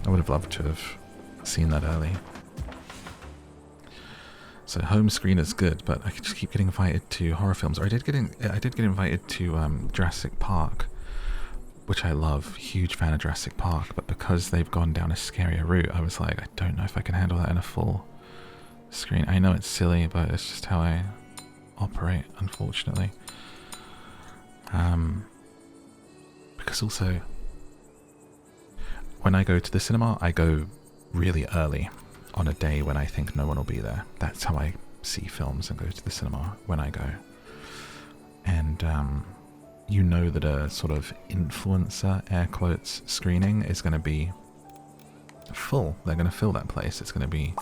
would have loved to have seen that early. So home screen is good, but I just keep getting invited to horror films. Or I did get invited to Jurassic Park, which I love. Huge fan of Jurassic Park, but because they've gone down a scarier route, I was like, I don't know if I can handle that in a full screen. I know it's silly, but it's just how I operate, unfortunately. Because also, when I go to the cinema, I go really early on a day when I think no one will be there. That's how I see films and go to the cinema when I go. And you know that a sort of influencer, air quotes, screening is going to be full. They're going to fill that place. It's going to be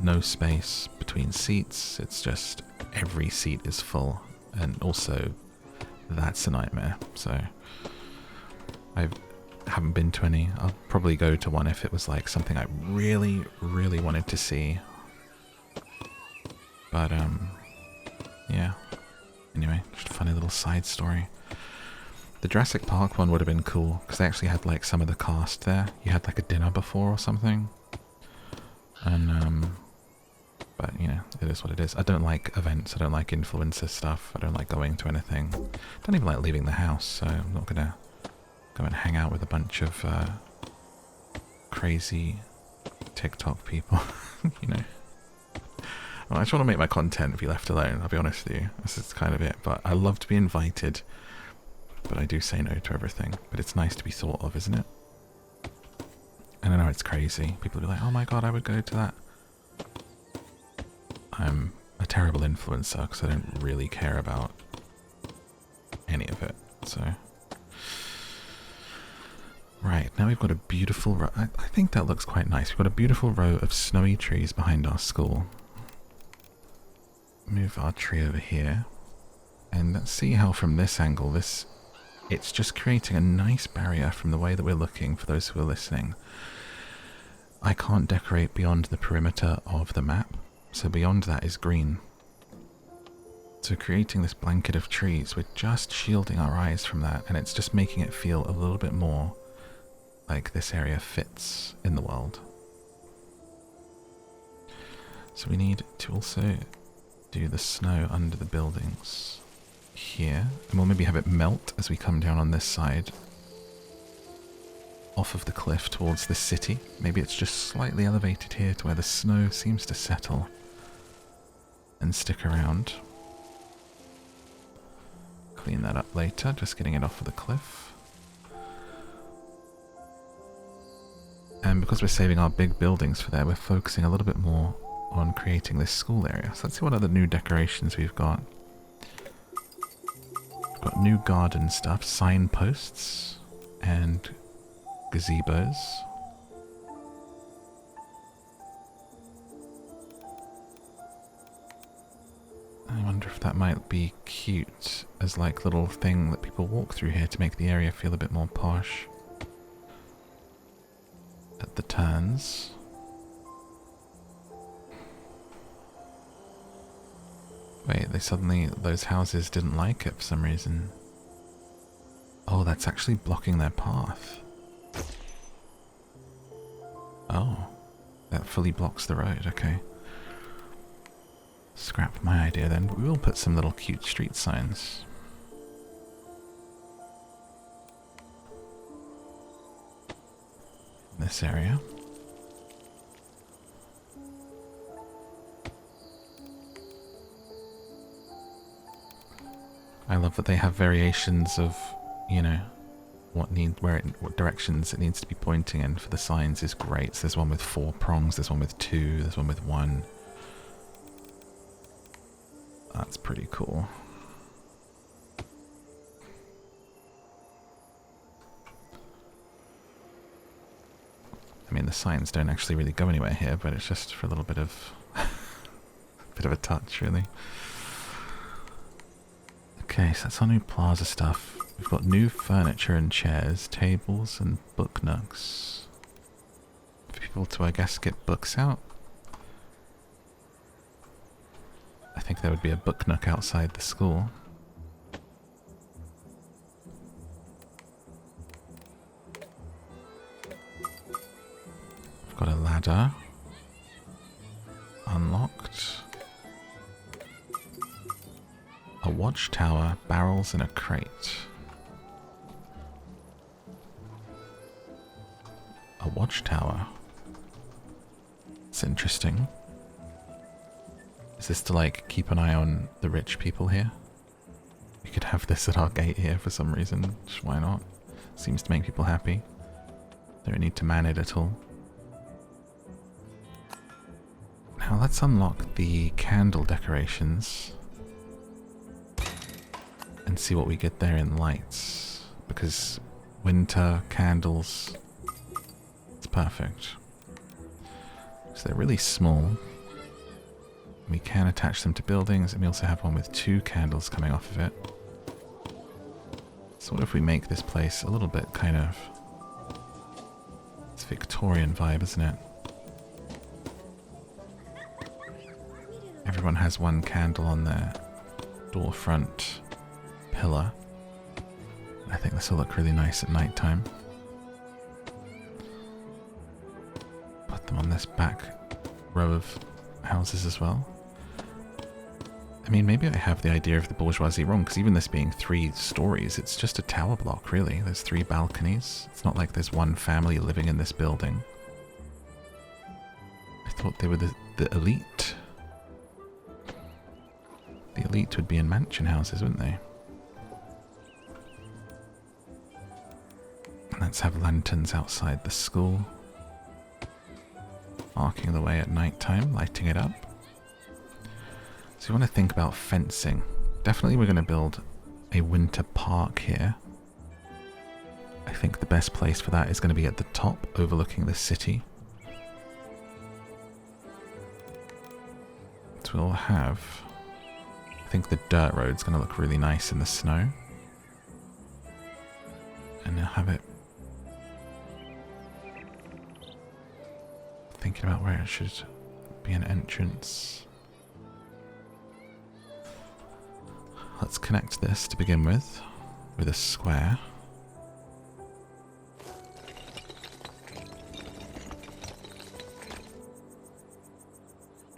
no space between seats. It's just every seat is full. And also, that's a nightmare. So I haven't been to any. I'll probably go to one if it was like something I really, really wanted to see. But yeah. Anyway, just a funny little side story. The Jurassic Park one would have been cool because they actually had like some of the cast there. You had like a dinner before or something. And but you know, it is what it is. I don't like events. I don't like influencer stuff. I don't like going to anything. I don't even like leaving the house. So I'm not gonna go and hang out with a bunch of crazy TikTok people. You know. Well, I just want to make my content be left alone. I'll be honest with you. This is kind of it. But I love to be invited. But I do say no to everything. But it's nice to be thought of, isn't it? And I know it's crazy. People will be like, oh my god, I would go to that. I'm a terrible influencer because I don't really care about any of it. So, Right, now we've got a beautiful row. I think that looks quite nice. We've got a beautiful row of snowy trees behind our school. Move our tree over here. And let's see how from this angle, it's just creating a nice barrier from the way that we're looking for those who are listening. I can't decorate beyond the perimeter of the map, so beyond that is green. So creating this blanket of trees, we're just shielding our eyes from that, and it's just making it feel a little bit more like this area fits in the world. So we need to also do the snow under the buildings here, and we'll maybe have it melt as we come down on this side off of the cliff towards the city. Maybe it's just slightly elevated here to where the snow seems to settle and stick around. Clean that up later, just getting it off of the cliff. And because we're saving our big buildings for there, we're focusing a little bit more on creating this school area. So let's see what other new decorations we've got. We've got new garden stuff, signposts, and gazebos. I wonder if that might be cute as like little thing that people walk through here to make the area feel a bit more posh at the turns. Wait, those houses didn't like it for some reason. Oh, that's actually blocking their path. Oh, that fully blocks the road, okay. Scrap my idea then, but we will put some little cute street signs. In this area. I love that they have variations of, you know, what directions it needs to be pointing in for the signs is great. So there's one with 4 prongs, there's one with 2, there's one with 1. That's pretty cool. I mean, the signs don't actually really go anywhere here, but it's just for a little bit of a touch, really. Okay, so that's our new plaza stuff. We've got new furniture and chairs, tables and book nooks. For people to, I guess, get books out. I think there would be a book nook outside the school. We've got a ladder. Unlocked. A watchtower, barrels and a crate. A watchtower. It's interesting. Is this to like keep an eye on the rich people here? We could have this at our gate here for some reason. Just why not? Seems to make people happy. Don't need to man it at all. Now let's unlock the candle decorations and see what we get there in lights, because winter candles, it's perfect. So they're really small. We can attach them to buildings, and we also have one with 2 candles coming off of it. So what if we make this place a little bit kind of... It's Victorian vibe, isn't it? Everyone has 1 candle on their door front pillar. I think this will look really nice at night time. Put them on this back row of houses as well. I mean, maybe I have the idea of the bourgeoisie wrong, because even this being 3 stories, it's just a tower block, really. There's 3 balconies. It's not like there's 1 family living in this building. I thought they were the elite. The elite would be in mansion houses, wouldn't they? And let's have lanterns outside the school, marking the way at night time, lighting it up. So you want to think about fencing. Definitely we're going to build a winter park here. I think the best place for that is going to be at the top, overlooking the city. So we'll have... I think the dirt road's going to look really nice in the snow. And I'll have it... Thinking about where it should be an entrance. Let's connect this to begin with a square.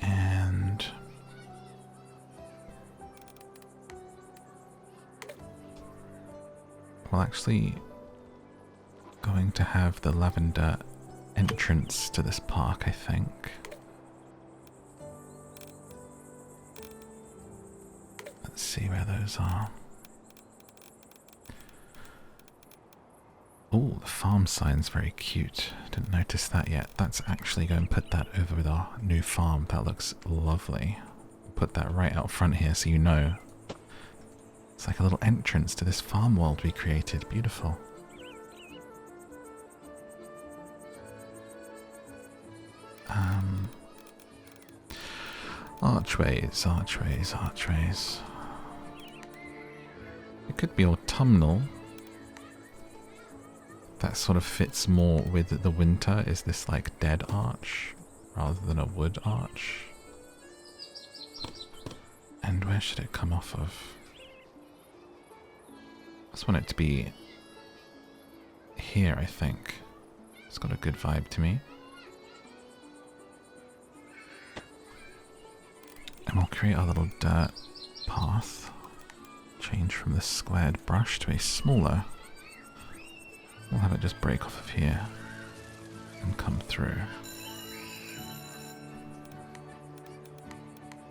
And we're actually going to have the lavender entrance to this park, I think. Let's see where those are. Oh, the farm sign's very cute. Didn't notice that yet. That's actually going to put that over with our new farm. That looks lovely. Put that right out front here so you know. It's like a little entrance to this farm world we created. Beautiful. Archways, archways, archways. It could be autumnal. That sort of fits more with the winter. Is this like dead arch rather than a wood arch? And where should it come off of? I just want it to be here, I think. It's got a good vibe to me. And we'll create our little dirt path. Change from the squared brush to a smaller. We'll have it just break off of here and come through.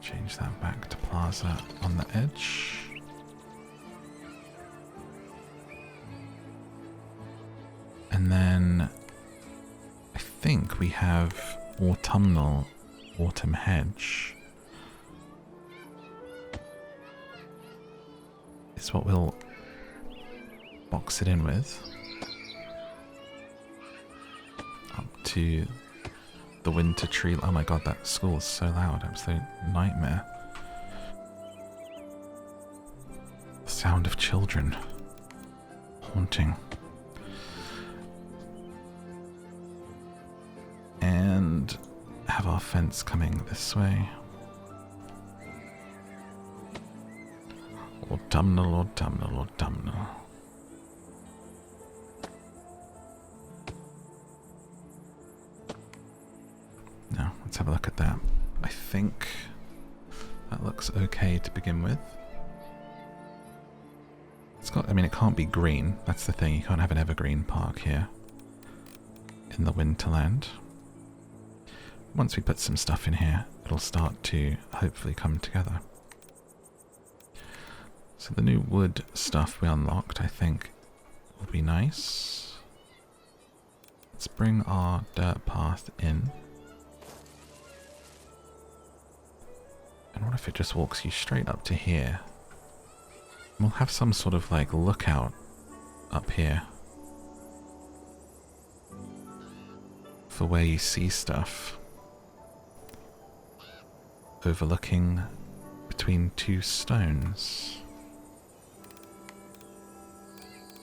Change that back to plaza on the edge. And then I think we have autumnal autumn hedge. Is what we'll box it in with. Up to the winter tree. Oh my god, that school is so loud. Absolute nightmare. The sound of children. Haunting. And have our fence coming this way. Autumnal, autumnal, autumnal. Now, let's have a look at that. I think that looks okay to begin with. It's got, I mean, it can't be green. That's the thing. You can't have an evergreen park here in the Winterland. Once we put some stuff in here, it'll start to hopefully come together. So the new wood stuff we unlocked, I think, will be nice. Let's bring our dirt path in. And what if it just walks you straight up to here? We'll have some sort of like lookout up here for where you see stuff. Overlooking between two stones.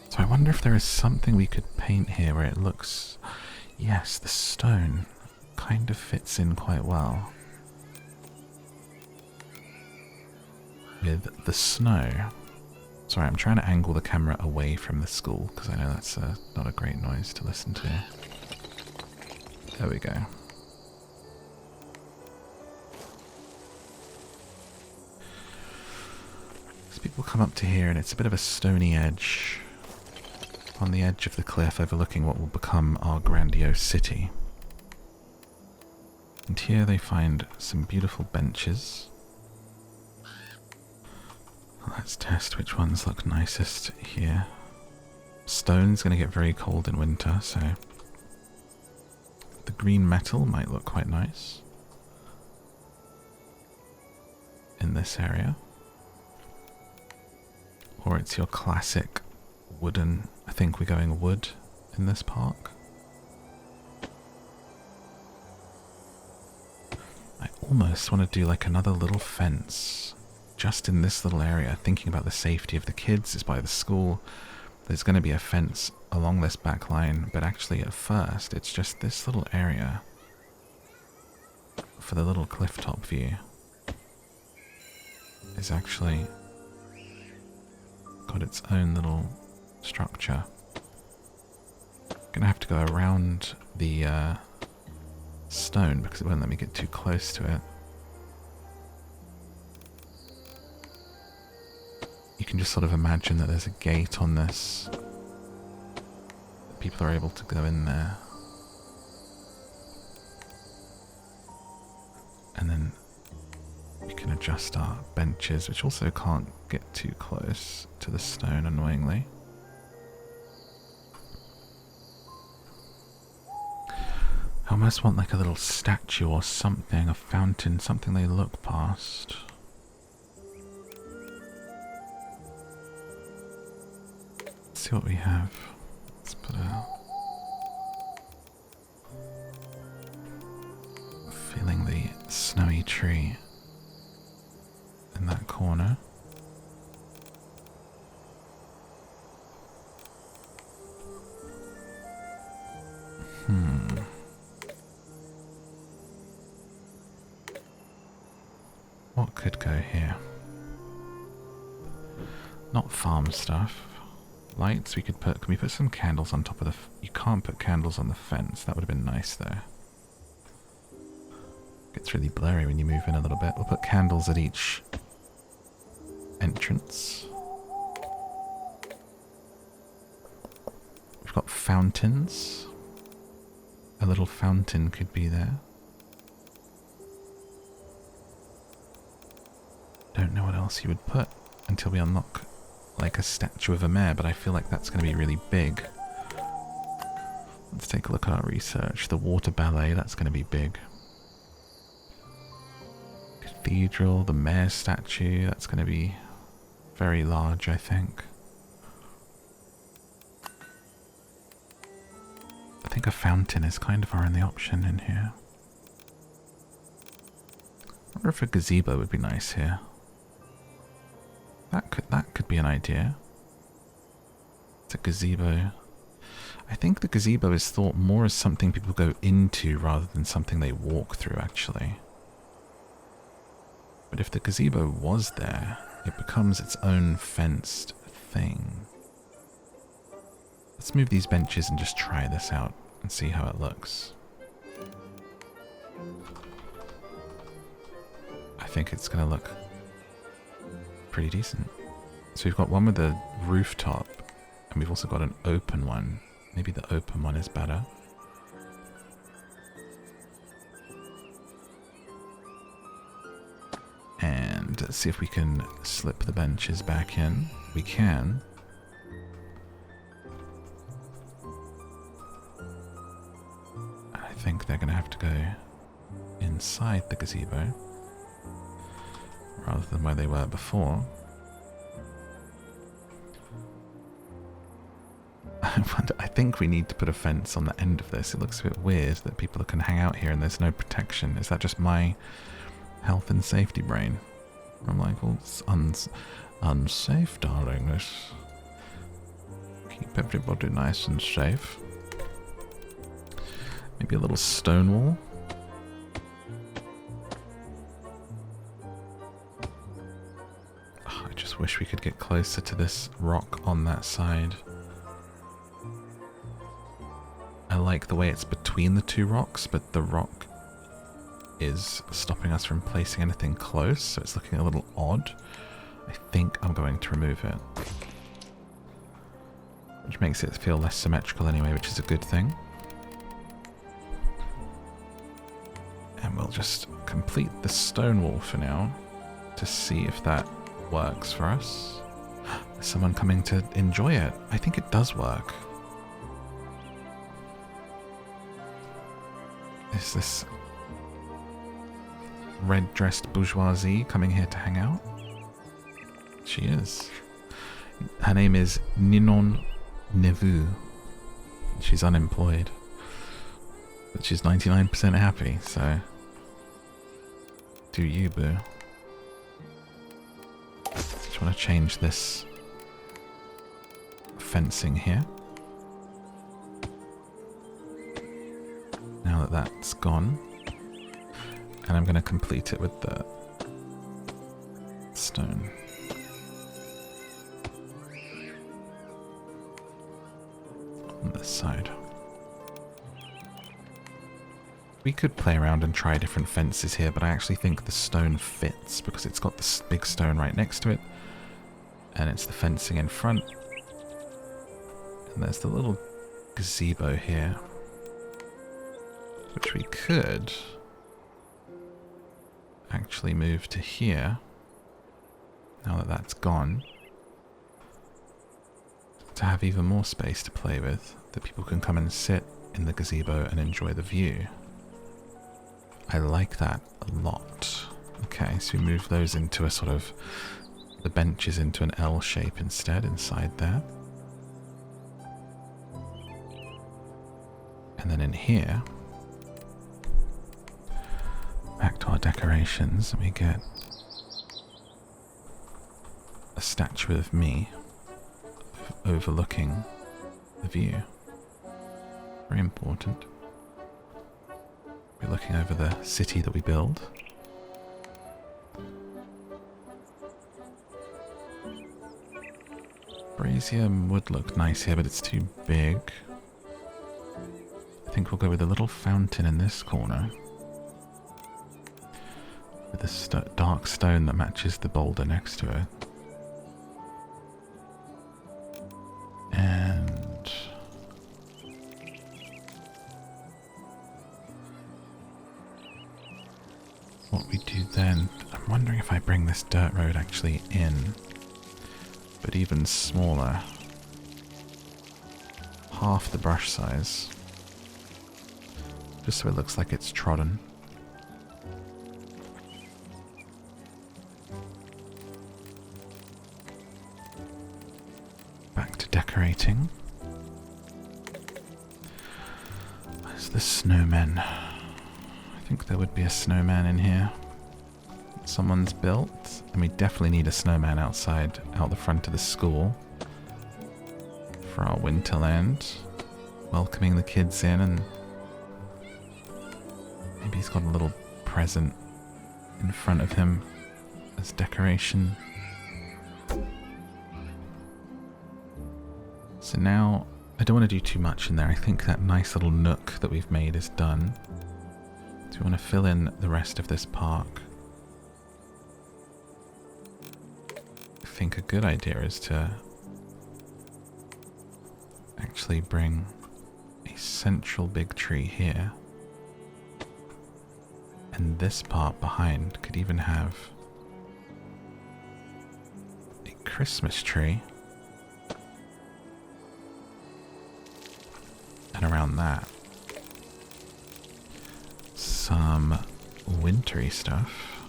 So I wonder if there is something we could paint here where it looks... Yes, the stone kind of fits in quite well with the snow. Sorry, I'm trying to angle the camera away from the school because I know that's not a great noise to listen to. There we go. So people come up to here and it's a bit of a stony edge. On the edge of the cliff overlooking what will become our grandiose city. And here they find some beautiful benches. Let's test which ones look nicest here. Stone's going to get very cold in winter, so the green metal might look quite nice in this area. Or it's your classic wooden. I think we're going wood in this park. I almost want to do like another little fence just in this little area, thinking about the safety of the kids. It's by the school. There's going to be a fence along this back line, but actually at first it's just this little area for the little clifftop view is actually got its own little structure. Gonna have to go around the stone because it won't let me get too close to it. You can just sort of imagine that there's a gate on this. People are able to go in there. And then we can adjust our benches, which also can't get too close to the stone, annoyingly. I almost want like a little statue or something, a fountain, something they look past. Let's see what we have. Let's put feeling the snowy tree in that corner. What could go here? Not farm stuff. Lights we could put. Can we put some candles on top of the... You can't put candles on the fence. That would have been nice though. Gets really blurry when you move in a little bit. We'll put candles at each entrance. We've got fountains. A little fountain could be there. Don't know what else you would put until we unlock like a statue of a mayor, but I feel like that's going to be really big. Let's take a look at our research. The water ballet, that's going to be big. Cathedral, the mayor statue, that's going to be very large, I think. I think a fountain is kind of our only option in here. I wonder if a gazebo would be nice here. That could be an idea. It's a gazebo. I think the gazebo is thought more as something people go into rather than something they walk through, actually. But if the gazebo was there, it becomes its own fenced thing. Let's move these benches and just try this out and see how it looks. I think it's going to look pretty decent. So we've got one with a rooftop, and we've also got an open one. Maybe the open one is better. And let's see if we can slip the benches back in. We can. I think they're going to have to go inside the gazebo rather than where they were before. I think we need to put a fence on the end of this. It looks a bit weird that people can hang out here and there's no protection. Is that just my health and safety brain? I'm like, well, it's unsafe, darling. Let's keep everybody nice and safe. Maybe a little stone wall. Oh, I just wish we could get closer to this rock on that side. I like the way it's between the two rocks, but the rock is stopping us from placing anything close, so it's looking a little odd. I think I'm going to remove it. Which makes it feel less symmetrical anyway, which is a good thing. And we'll just complete the stone wall for now to see if that works for us. There's someone coming to enjoy it. I think it does work. Is this red-dressed bourgeoisie coming here to hang out? She is. Her name is Ninon Nevu. She's unemployed. But she's 99% happy, so... do you, boo. Just want to change this fencing here. Now that that's gone. And I'm going to complete it with the stone. On this side. We could play around and try different fences here, but I actually think the stone fits because it's got this big stone right next to it. And it's the fencing in front. And there's the little gazebo here. Which we could actually move to here. Now that that's gone. To have even more space to play with. That people can come and sit in the gazebo and enjoy the view. I like that a lot. Okay, so we move those into a sort of... the benches into an L shape instead, inside there. And then in here, back to our decorations, we get a statue of me overlooking the view. Very important. We're looking over the city that we build. Brazier would look nice here, but it's too big. I think we'll go with a little fountain in this corner. With a dark stone that matches the boulder next to it. And... what we do then... I'm wondering if I bring this dirt road actually in. But even smaller. Half the brush size. Just so it looks like it's trodden. Back to decorating. Where's the snowman? I think there would be a snowman in here. Someone's built, and we definitely need a snowman outside, out the front of the school for our winterland, welcoming the kids in, and maybe he's got a little present in front of him as decoration. So now, I don't want to do too much in there. I think that nice little nook that we've made is done. Do we want to fill in the rest of this park? I think a good idea is to actually bring a central big tree here, and this part behind could even have a Christmas tree, and around that some wintry stuff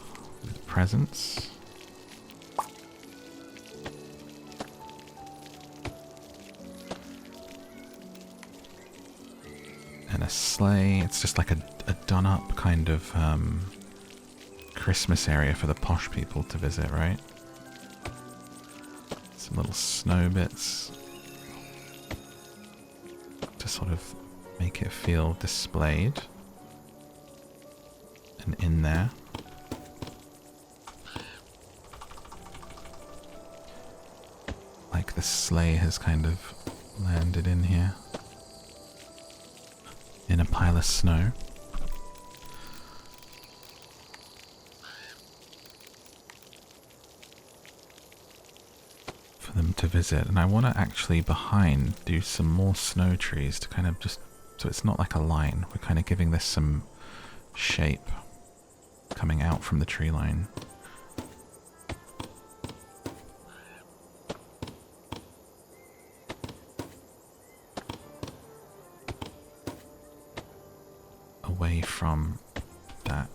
with presents. And a sleigh. It's just like a done-up kind of Christmas area for the posh people to visit, right? Some little snow bits to sort of make it feel displayed. And in there, like the sleigh has kind of landed in here. In a pile of snow. For them to visit. And I want to actually behind do some more snow trees to kind of just, so it's not like a line. We're kind of giving this some shape coming out from the tree line. Away from that.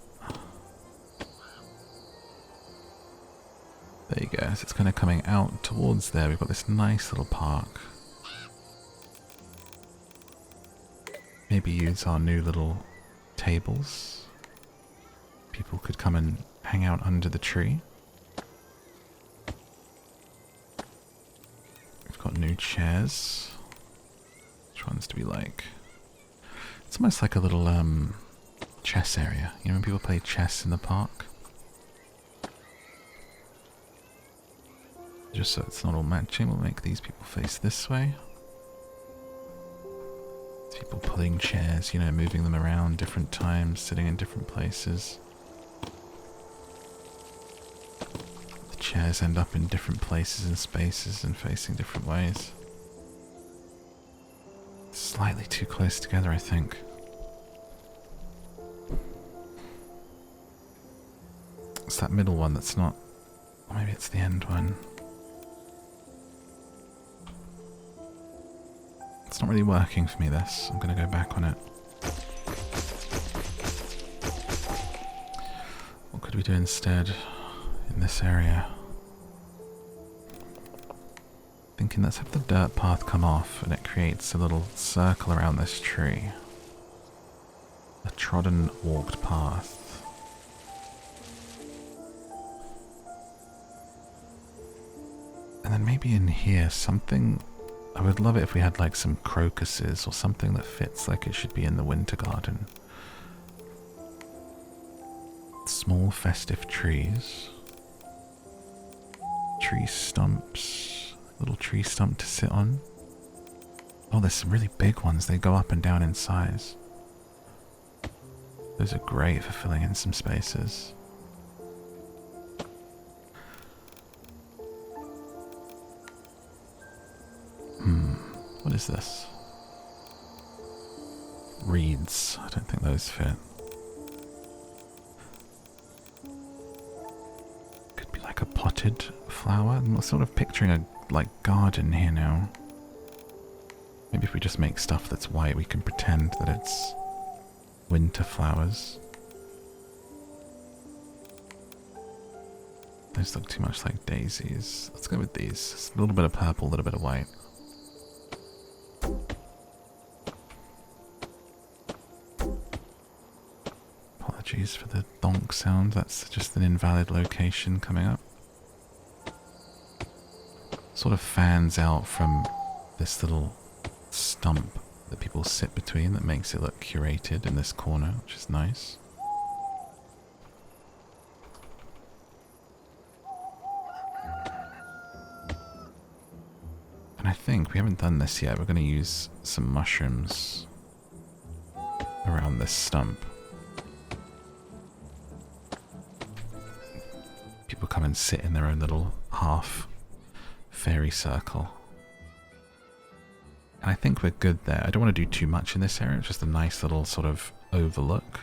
There you as it's kind of coming out towards there, we've got this nice little park. Maybe use our new little tables. People could come and hang out under the tree. We've got new chairs. Which ones do we like? It's almost like a little chess area. You know when people play chess in the park? Just so it's not all matching, we'll make these people face this way. People pulling chairs, you know, moving them around different times, sitting in different places. The chairs end up in different places and spaces and facing different ways. Slightly too close together, I think. It's that middle one that's not... Or maybe it's the end one. It's not really working for me, this. I'm going to go back on it. What could we do instead in this area? Thinking let's have the dirt path come off and it creates a little circle around this tree. A trodden, walked path. And then maybe in here something... I would love it if we had like some crocuses or something that fits like it should be in the winter garden. Small festive trees. Tree stumps. Little tree stump to sit on. Oh, there's some really big ones. They go up and down in size. Those are great for filling in some spaces. What is this? Reeds. I don't think those fit. Could be like a potted flower. I'm sort of picturing a like garden here now. Maybe if we just make stuff that's white, we can pretend that it's winter flowers. Those look too much like daisies. Let's go with these. It's a little bit of purple, a little bit of white. Apologies for the donk sound, that's just an invalid location coming up. Sort of fans out from this little stump that people sit between that makes it look curated in this corner, which is nice. And I think we haven't done this yet, we're going to use some mushrooms around this stump. People come and sit in their own little half fairy circle. And I think we're good there. I don't want to do too much in this area, it's just a nice little sort of overlook.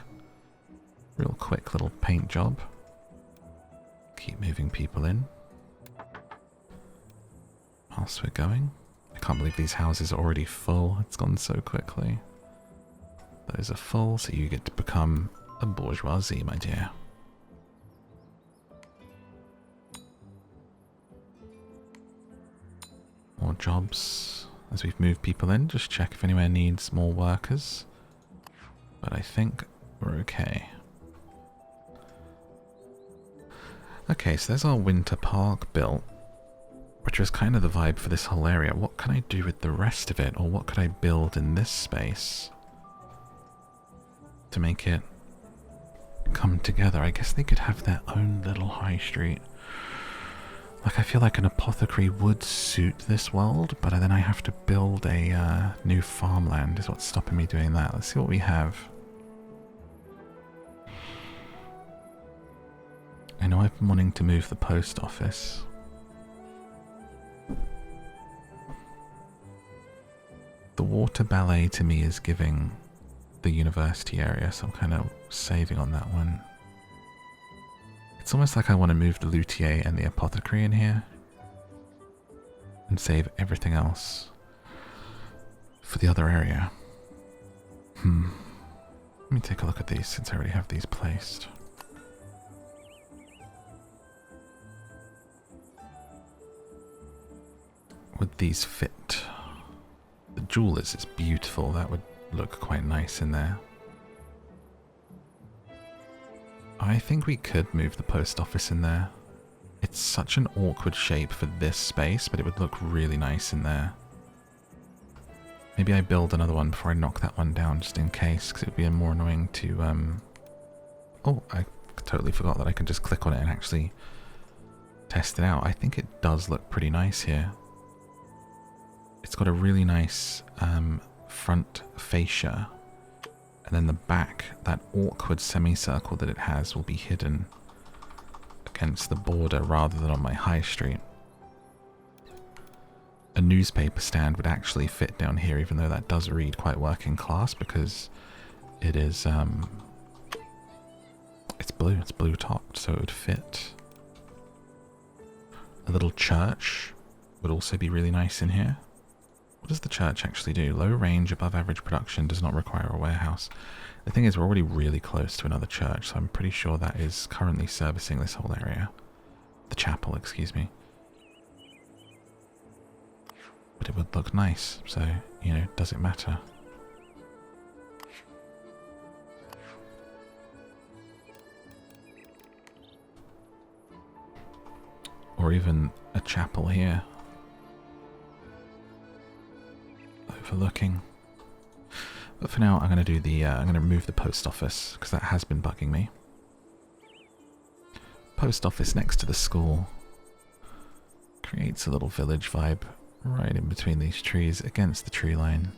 Real quick little paint job. Keep moving people in. Whilst we're going. I can't believe these houses are already full. It's gone so quickly. Those are full, so you get to become a bourgeoisie, my dear. More jobs as we've moved people in. Just check if anywhere needs more workers. But I think we're okay. Okay, so there's our winter park built, which was kind of the vibe for this whole area. What can I do with the rest of it, or what could I build in this space to make it come together? I guess they could have their own little high street. Like, I feel like an apothecary would suit this world, but then I have to build a new farmland is what's stopping me doing that. Let's see what we have. I know I've been wanting to move the post office. The water ballet to me is giving the university area, so I'm kind of saving on that one. It's almost like I want to move the luthier and the apothecary in here and save everything else for the other area. Let me take a look at these since I already have these placed. would these fit? The jewelers is beautiful. That would look quite nice in there. I think we could move the post office in there. It's such an awkward shape for this space, but it would look really nice in there. Maybe I build another one before I knock that one down, just in case, because it would be more annoying to... Oh, I totally forgot that I can just click on it and actually test it out. I think it does look pretty nice here. It's got a really nice front fascia, and then the back, that awkward semicircle that it has, will be hidden against the border rather than on my high street. A newspaper stand would actually fit down here, even though that does read quite working class, because it is it's blue topped, so it would fit. A little church would also be really nice in here. What does the church actually do? Low range, above average production, does not require a warehouse. The thing is, we're already really close to another church, so I'm pretty sure that is currently servicing this whole area. The chapel, excuse me. But it would look nice, so, you know, does it matter? Or even a chapel here. Overlooking. But for now, I'm going to do the, I'm going to remove the post office, because that has been bugging me. Post office next to the school. Creates a little village vibe right in between these trees, against the tree line.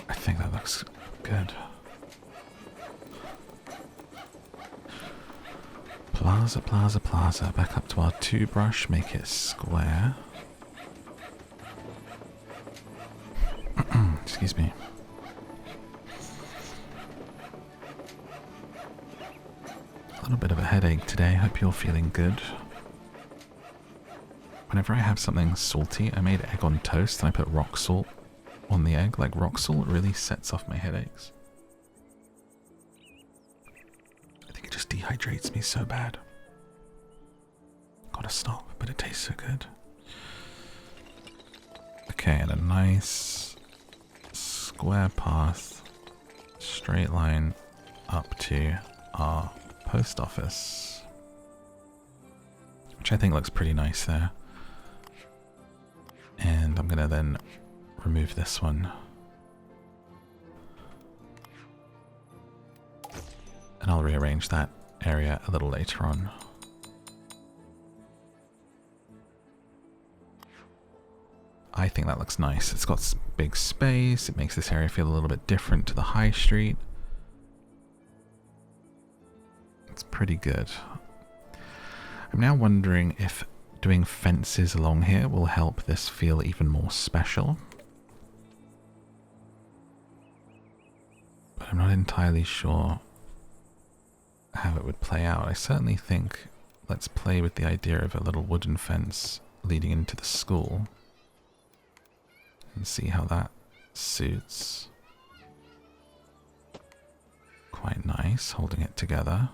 I think that looks good. Plaza, plaza, plaza. Back up to our 2-brush, make it square. Excuse me. A little bit of a headache today. Hope you're feeling good. Whenever I have something salty, I made egg on toast and I put rock salt on the egg. Like, rock salt really sets off my headaches. I think it just dehydrates me so bad. Gotta stop, but it tastes so good. Okay, and a nice square path, straight line up to our post office, which I think looks pretty nice there. And I'm gonna then remove this one. And I'll rearrange that area a little later on. I think that looks nice. It's got big space. It makes this area feel a little bit different to the high street. It's pretty good. I'm now wondering if doing fences along here will help this feel even more special. But I'm not entirely sure how it would play out. I certainly think let's play with the idea of a little wooden fence leading into the school and see how that suits. Quite nice, holding it together.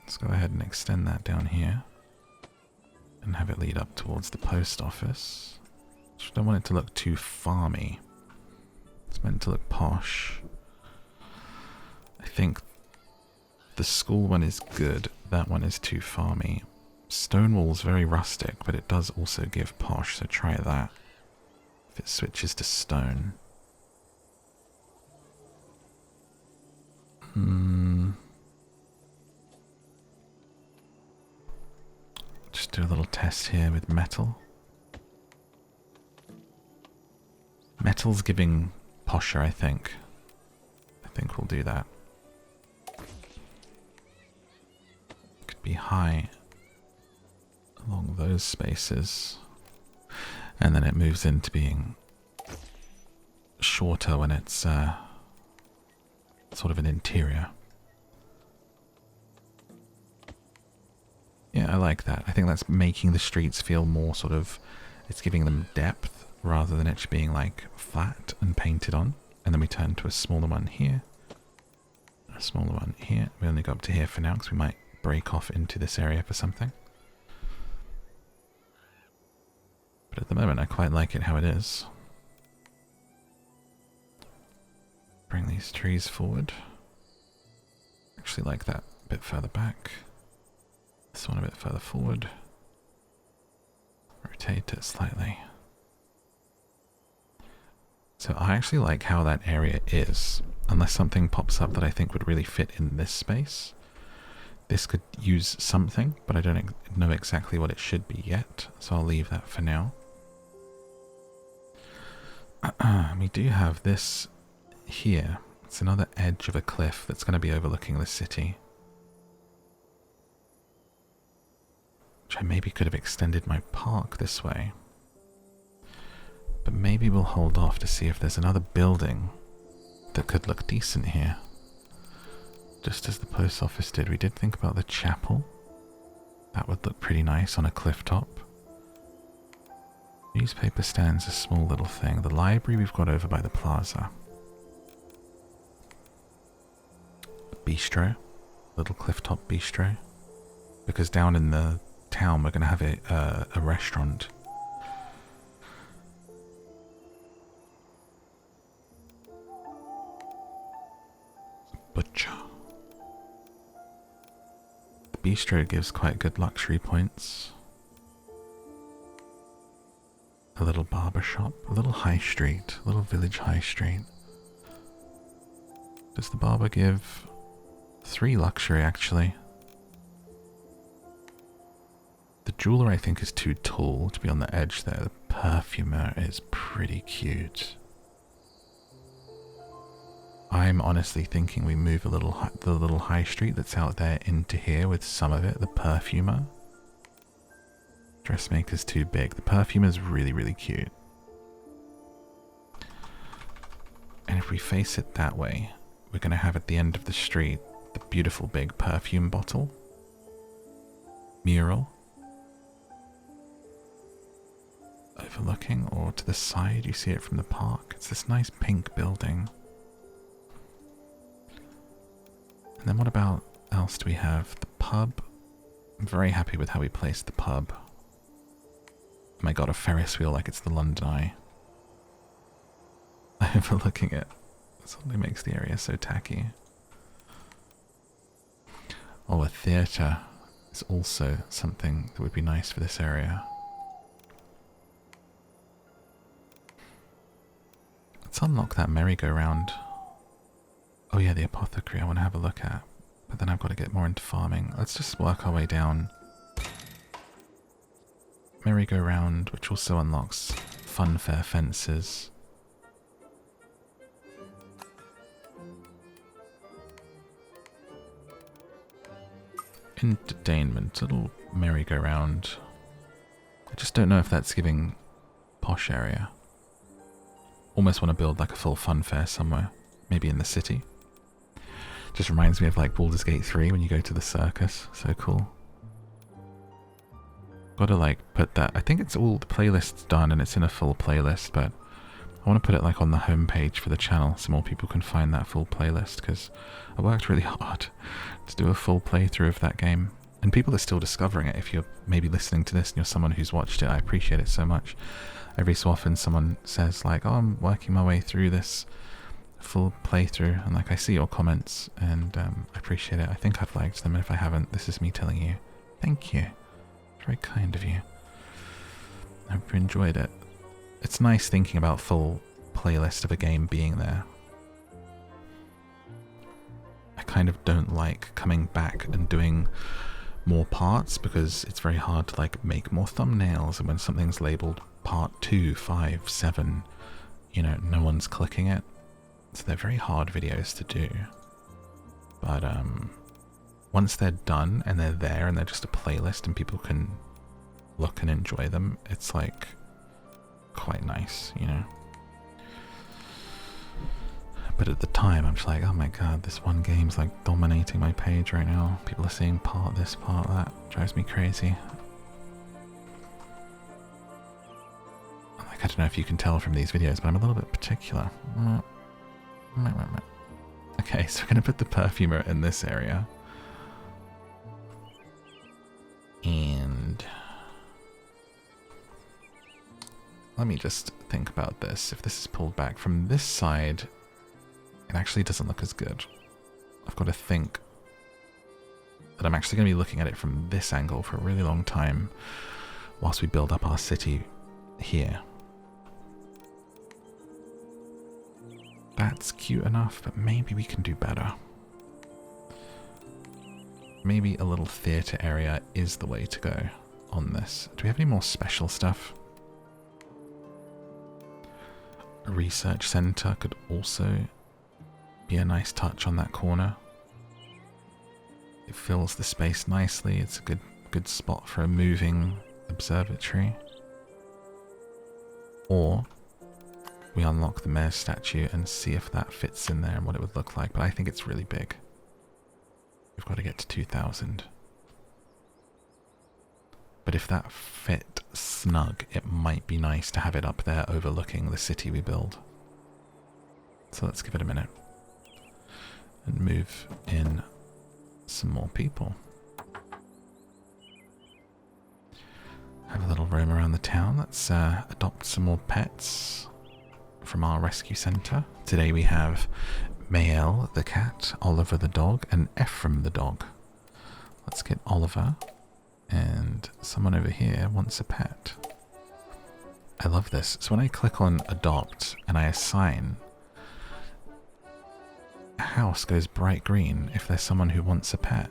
Let's go ahead and extend that down here and have it lead up towards the post office. Just don't want it to look too farmy. It's meant to look posh. I think the school one is good. That one is too farmy. Stonewall's very rustic, but it does also give posh, so try that. If it switches to stone. Just do a little test here with metal. Metal's giving posher, I think. I think we'll do that. Could be high along those spaces. And then it moves into being shorter when it's sort of an interior. Yeah, I like that. I think that's making the streets feel more sort of, it's giving them depth rather than it just being like flat and painted on. And then we turn to a smaller one here. A smaller one here. We only go up to here for now because we might break off into this area for something. But at the moment I quite like it how it is. Bring these trees forward. Actually like that a bit further back. This one a bit further forward. Rotate it slightly. So I actually like how that area is, unless something pops up that I think would really fit in this space. This could use something, but I don't know exactly what it should be yet, so I'll leave that for now. We do have this here. It's another edge of a cliff that's going to be overlooking the city. Which I maybe could have extended my park this way. But maybe we'll hold off to see if there's another building that could look decent here. Just as the post office did, we did think about the chapel. That would look pretty nice on a cliff top. Newspaper stand's a small little thing. The library we've got over by the plaza. Bistro. Little cliff top bistro. Because down in the town we're going to have a restaurant. Butcher. The bistro gives quite good luxury points. A little barber shop, a little high street, a little village high street. Does the barber give 3 luxury actually? The jeweler I think is too tall to be on the edge there. The perfumer is pretty cute. I'm honestly thinking we move the little high street that's out there into here with some of it. The perfumer. Dressmaker's too big. The perfumer's really, really cute. And if we face it that way, we're going to have at the end of the street the beautiful big perfume bottle. Mural. Overlooking, or to the side, you see it from the park. It's this nice pink building. And then what about else do we have? The pub. I'm very happy with how we placed the pub. Oh my god, a Ferris wheel like it's the London Eye. Overlooking it. It suddenly makes the area so tacky. Oh, a theatre is also something that would be nice for this area. Let's unlock that merry-go-round. Oh yeah, the apothecary I want to have a look at. But then I've got to get more into farming. Let's just work our way down. Merry-go-round, which also unlocks funfair fences. Entertainment, a little merry-go-round. I just don't know if that's giving posh area. Almost want to build like a full funfair somewhere. Maybe in the city. Just reminds me of like Baldur's Gate 3 when you go to the circus. So cool. Gotta like put that. I think it's all the playlist's done and it's in a full playlist, but I want to put it like on the homepage for the channel so more people can find that full playlist, because I worked really hard to do a full playthrough of that game. And people are still discovering it. If you're maybe listening to this and you're someone who's watched it, I appreciate it so much. Every so often someone says like, oh, I'm working my way through this full playthrough, and like I see your comments and I appreciate it. I think I've liked them, and if I haven't, this is me telling you thank you. It's very kind of you. I hope you enjoyed it. It's nice thinking about full playlist of a game being there. I kind of don't like coming back and doing more parts because it's very hard to like make more thumbnails, and when something's labeled part 2, 5, 7, you know, no one's clicking it. So they're very hard videos to do. But once they're done and they're there and they're just a playlist and people can look and enjoy them, it's like quite nice, you know. But at the time I'm just like, oh my god, this one game's like dominating my page right now. People are seeing part this, part that. Drives me crazy. Like, I don't know if you can tell from these videos, but I'm a little bit particular. Okay, so we're going to put the perfumer in this area. And let me just think about this. If this is pulled back from this side, it actually doesn't look as good. I've got to think that I'm actually going to be looking at it from this angle for a really long time whilst we build up our city here. That's cute enough, but maybe we can do better. Maybe a little theatre area is the way to go on this. Do we have any more special stuff? A research centre could also be a nice touch on that corner. It fills the space nicely. It's a good spot for a moving observatory. Or we unlock the mayor's statue and see if that fits in there and what it would look like. But I think it's really big. We've got to get to 2,000. But if that fit snug, it might be nice to have it up there overlooking the city we build. So let's give it a minute. And move in some more people. Have a little roam around the town. Let's adopt some more pets from our rescue centre. Today we have Mael the cat, Oliver the dog, and Ephraim the dog. Let's get Oliver, and someone over here wants a pet. I love this. So when I click on adopt and I assign, a house goes bright green if there's someone who wants a pet,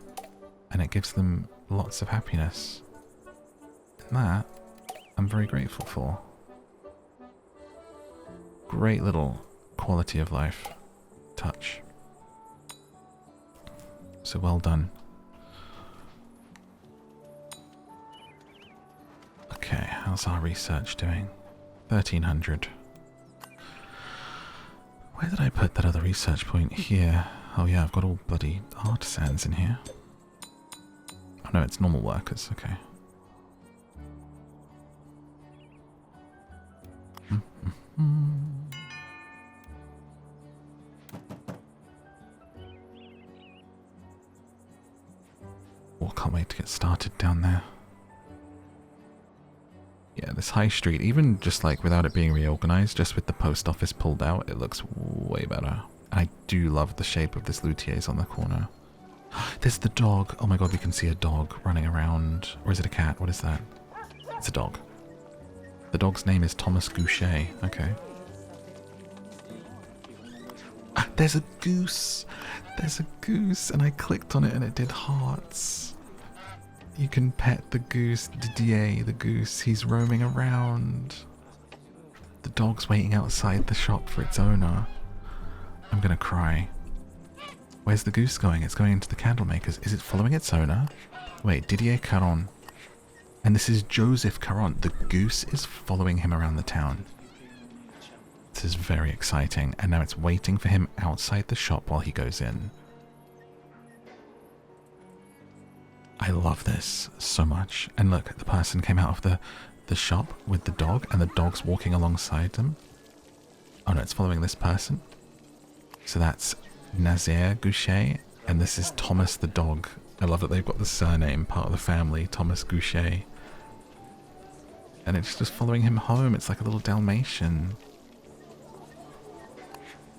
and it gives them lots of happiness. And that I'm very grateful for. Great little quality of life touch. So well done. Okay, how's our research doing? 1,300. Where did I put that other research point? Here. Oh yeah, I've got all bloody artisans in here. Oh no, it's normal workers, okay. Oh, can't wait to get started down there. Yeah, this high street, even just like without it being reorganized, just with the post office pulled out, it looks way better. I do love the shape of this Loutier's on the corner. There's the dog. Oh my god, we can see a dog running around. Or is it a cat? What is that? It's a dog. The dog's name is Thomas Goucher. Okay. Ah, there's a goose. There's a goose, and I clicked on it and it did hearts. You can pet the goose, Didier, the goose. He's roaming around. The dog's waiting outside the shop for its owner. I'm gonna cry. Where's the goose going? It's going into the candle makers. Is it following its owner? Wait, Didier Caron. And this is Joseph Caron. The goose is following him around the town. This is very exciting. And now it's waiting for him outside the shop while he goes in. I love this so much. And look, the person came out of the shop with the dog, and the dog's walking alongside them. Oh no, it's following this person. So that's Nazaire Goucher, and this is Thomas the dog. I love that they've got the surname, part of the family, Thomas Goucher. And it's just following him home. It's like a little Dalmatian.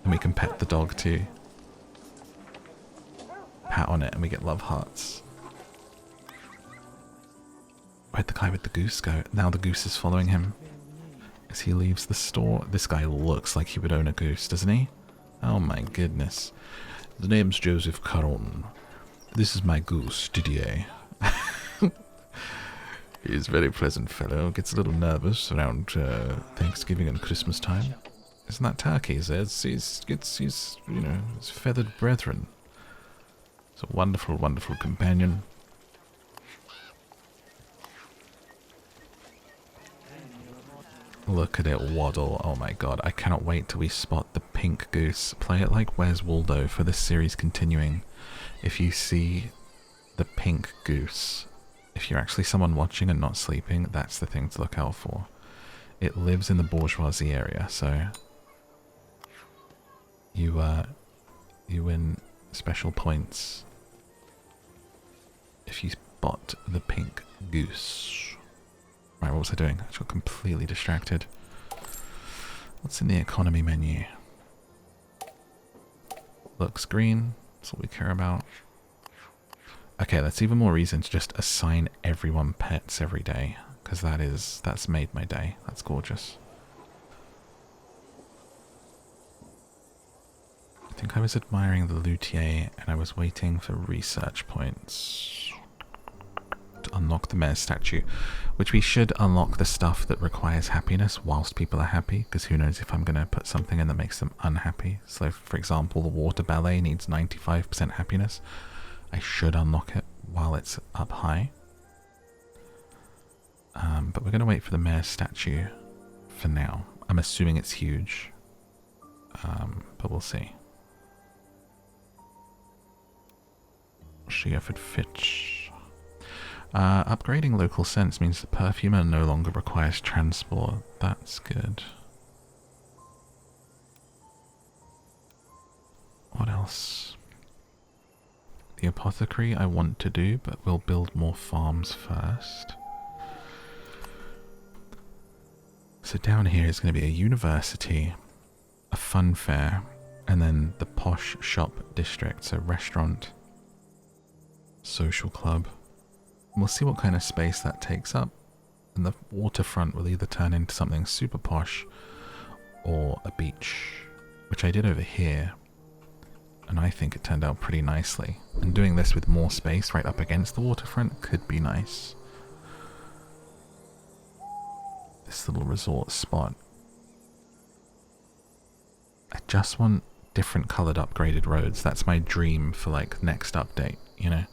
And we can pet the dog too. Pat on it and we get love hearts. Where'd the guy with the goose go? Now the goose is following him as he leaves the store. This guy looks like he would own a goose, doesn't he? Oh my goodness. The name's Joseph Caron. This is my goose, Didier. He's a very pleasant fellow. Gets a little nervous around Thanksgiving and Christmas time. Isn't that turkey? He's you know, his feathered brethren. He's a wonderful, wonderful companion. Look at it waddle. Oh my god, I cannot wait till we spot the pink goose. Play it like Where's Waldo for this series continuing. If you see the pink goose, if you're actually someone watching and not sleeping, that's the thing to look out for. It lives in the Bourgeois area, so you win special points if you spot the pink goose. Right, what was I doing? I got completely distracted. What's in the economy menu? Looks green. That's what we care about. Okay, that's even more reason to just assign everyone pets every day, because that's made my day. That's gorgeous. I think I was admiring the luthier and I was waiting for research points to unlock the mayor's statue, which we should unlock the stuff that requires happiness whilst people are happy, because who knows if I'm going to put something in that makes them unhappy. So for example, the water ballet needs 95% happiness. I should unlock it while it's up high. But we're going to wait for the mayor's statue for now. I'm assuming it's huge, but we'll see. Sheaford Fitch. Upgrading local scents means the perfumer no longer requires transport. That's good. What else? The apothecary I want to do, but we'll build more farms first. So down here is going to be a university, a fun fair, and then the posh shop district, so restaurant, social club. And we'll see what kind of space that takes up. And the waterfront will either turn into something super posh or a beach, which I did over here. And I think it turned out pretty nicely. And doing this with more space right up against the waterfront could be nice. This little resort spot. I just want different coloured upgraded roads. That's my dream for like next update, you know?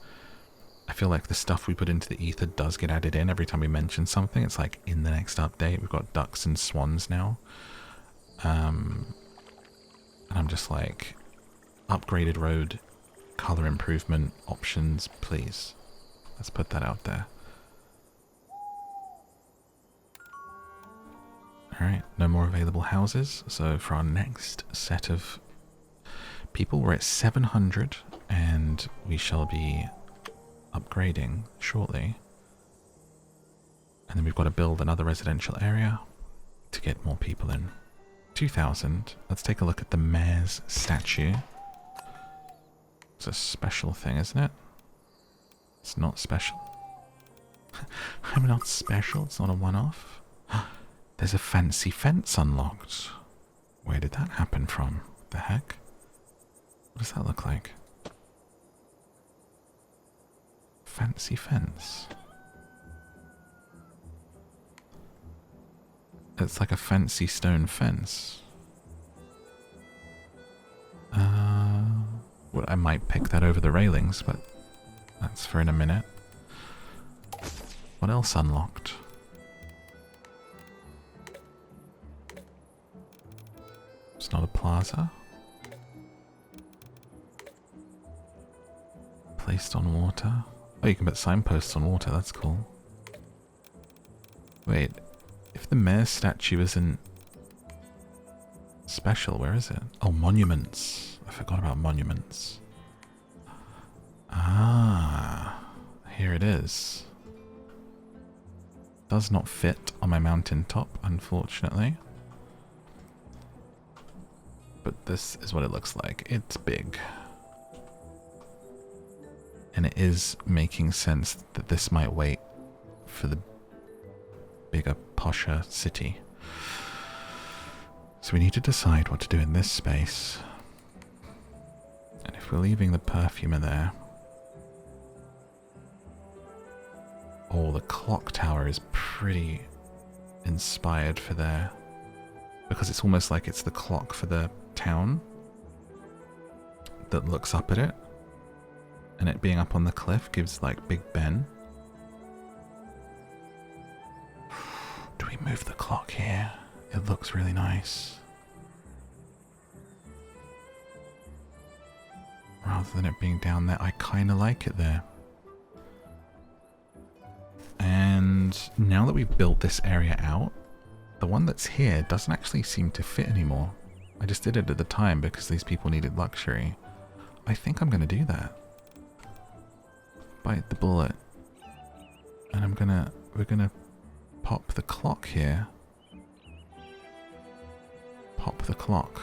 I feel like the stuff we put into the ether does get added in every time we mention something. It's like in the next update. We've got ducks and swans now. And I'm just like, upgraded road, colour improvement options, please. Let's put that out there. Alright, no more available houses. So for our next set of people, we're at 700 and we shall be upgrading shortly. And then we've got to build another residential area to get more people in. 2,000. Let's take a look at the mayor's statue. It's a special thing, isn't it? It's not special. I'm not special. It's not a one-off. There's a fancy fence unlocked. Where did that happen from? What the heck? What does that look like? Fancy fence. It's like a fancy stone fence. Well, I might pick that over the railings, but that's for in a minute. What else unlocked? It's not a plaza. Placed on water. Oh, you can put signposts on water, that's cool. Wait, if the mayor's statue isn't special, where is it? Oh, monuments. I forgot about monuments. Ah, here it is. Does not fit on my mountaintop, unfortunately. But this is what it looks like. It's big. And it is making sense that this might wait for the bigger, posher city. So we need to decide what to do in this space. And if we're leaving the perfumer there... Oh, the clock tower is pretty inspired for there. Because it's almost like it's the clock for the town that looks up at it. And it being up on the cliff gives like Big Ben. Do we move the clock here? It looks really nice. Rather than it being down there, I kind of like it there. And now that we've built this area out, the one that's here doesn't actually seem to fit anymore. I just did it at the time because these people needed luxury. I think I'm going to do that. Bite the bullet. And we're gonna pop the clock here. pop the clock.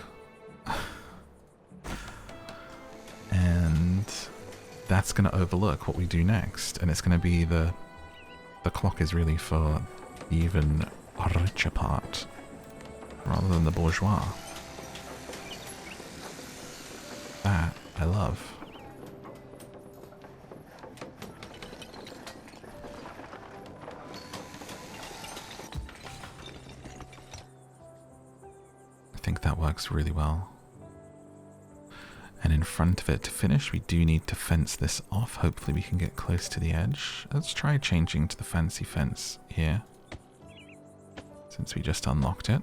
And that's going to overlook what we do next. And it's going to be the clock is really for the even richer part, rather than the bourgeois. That I love. I think that works really well. And in front of it to finish, we do need to fence this off. Hopefully we can get close to the edge. Let's try changing to the fancy fence here, since we just unlocked it.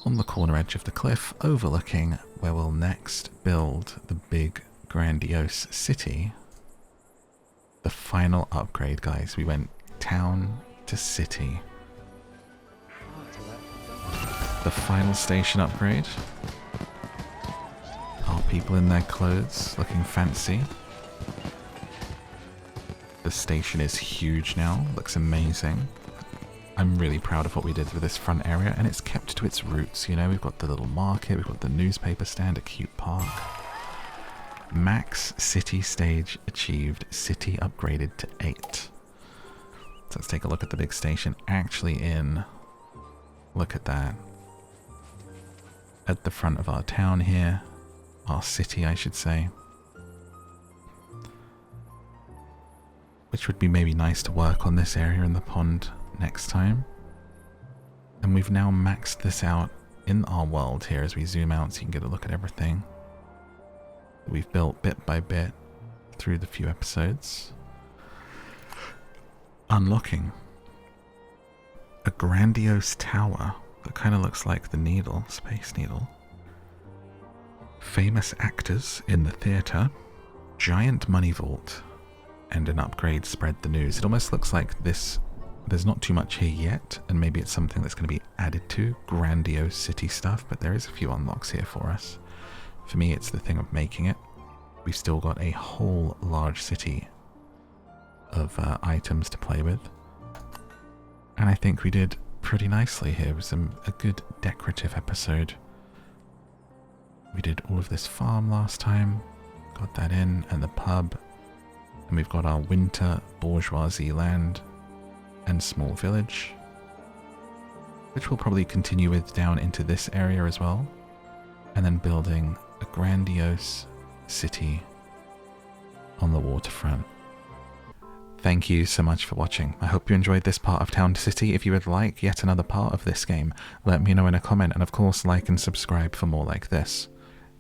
On the corner edge of the cliff, overlooking where we'll next build the big grandiose city. The final upgrade, guys. We went town to city. The final station upgrade. Our people in their clothes looking fancy. The station is huge now, looks amazing. I'm really proud of what we did with this front area, and it's kept to its roots, you know. We've got the little market, we've got the newspaper stand, a cute park. Max city stage achieved, city upgraded to 8. So let's take a look at the big station actually in. Look at that. At the front of our town here, our city I should say. Which would be maybe nice to work on this area in the pond next time. And we've now maxed this out in our world here as we zoom out so you can get a look at everything we've built bit by bit through the few episodes. Unlocking a grandiose tower that kind of looks like the Needle, Space Needle. Famous actors in the theatre, giant money vault, and an upgrade spread the news. It almost looks like this, there's not too much here yet, and maybe it's something that's going to be added to, grandiose city stuff, but there is a few unlocks here for us. For me, it's the thing of making it. We've still got a whole large city of items to play with. And I think we did pretty nicely here. It was a good decorative episode. We did all of this farm last time, got that in, and the pub. And we've got our winter bourgeoisie land and small village, which we'll probably continue with down into this area as well. And then building a grandiose city on the waterfront. Thank you so much for watching. I hope you enjoyed this part of Town to City. If you would like yet another part of this game, let me know in a comment, and of course like and subscribe for more like this.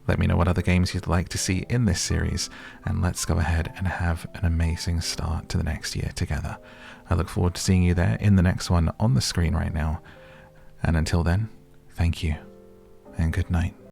Let me know what other games you'd like to see in this series, and let's go ahead and have an amazing start to the next year together. I look forward to seeing you there in the next one on the screen right now. And until then, thank you and good night.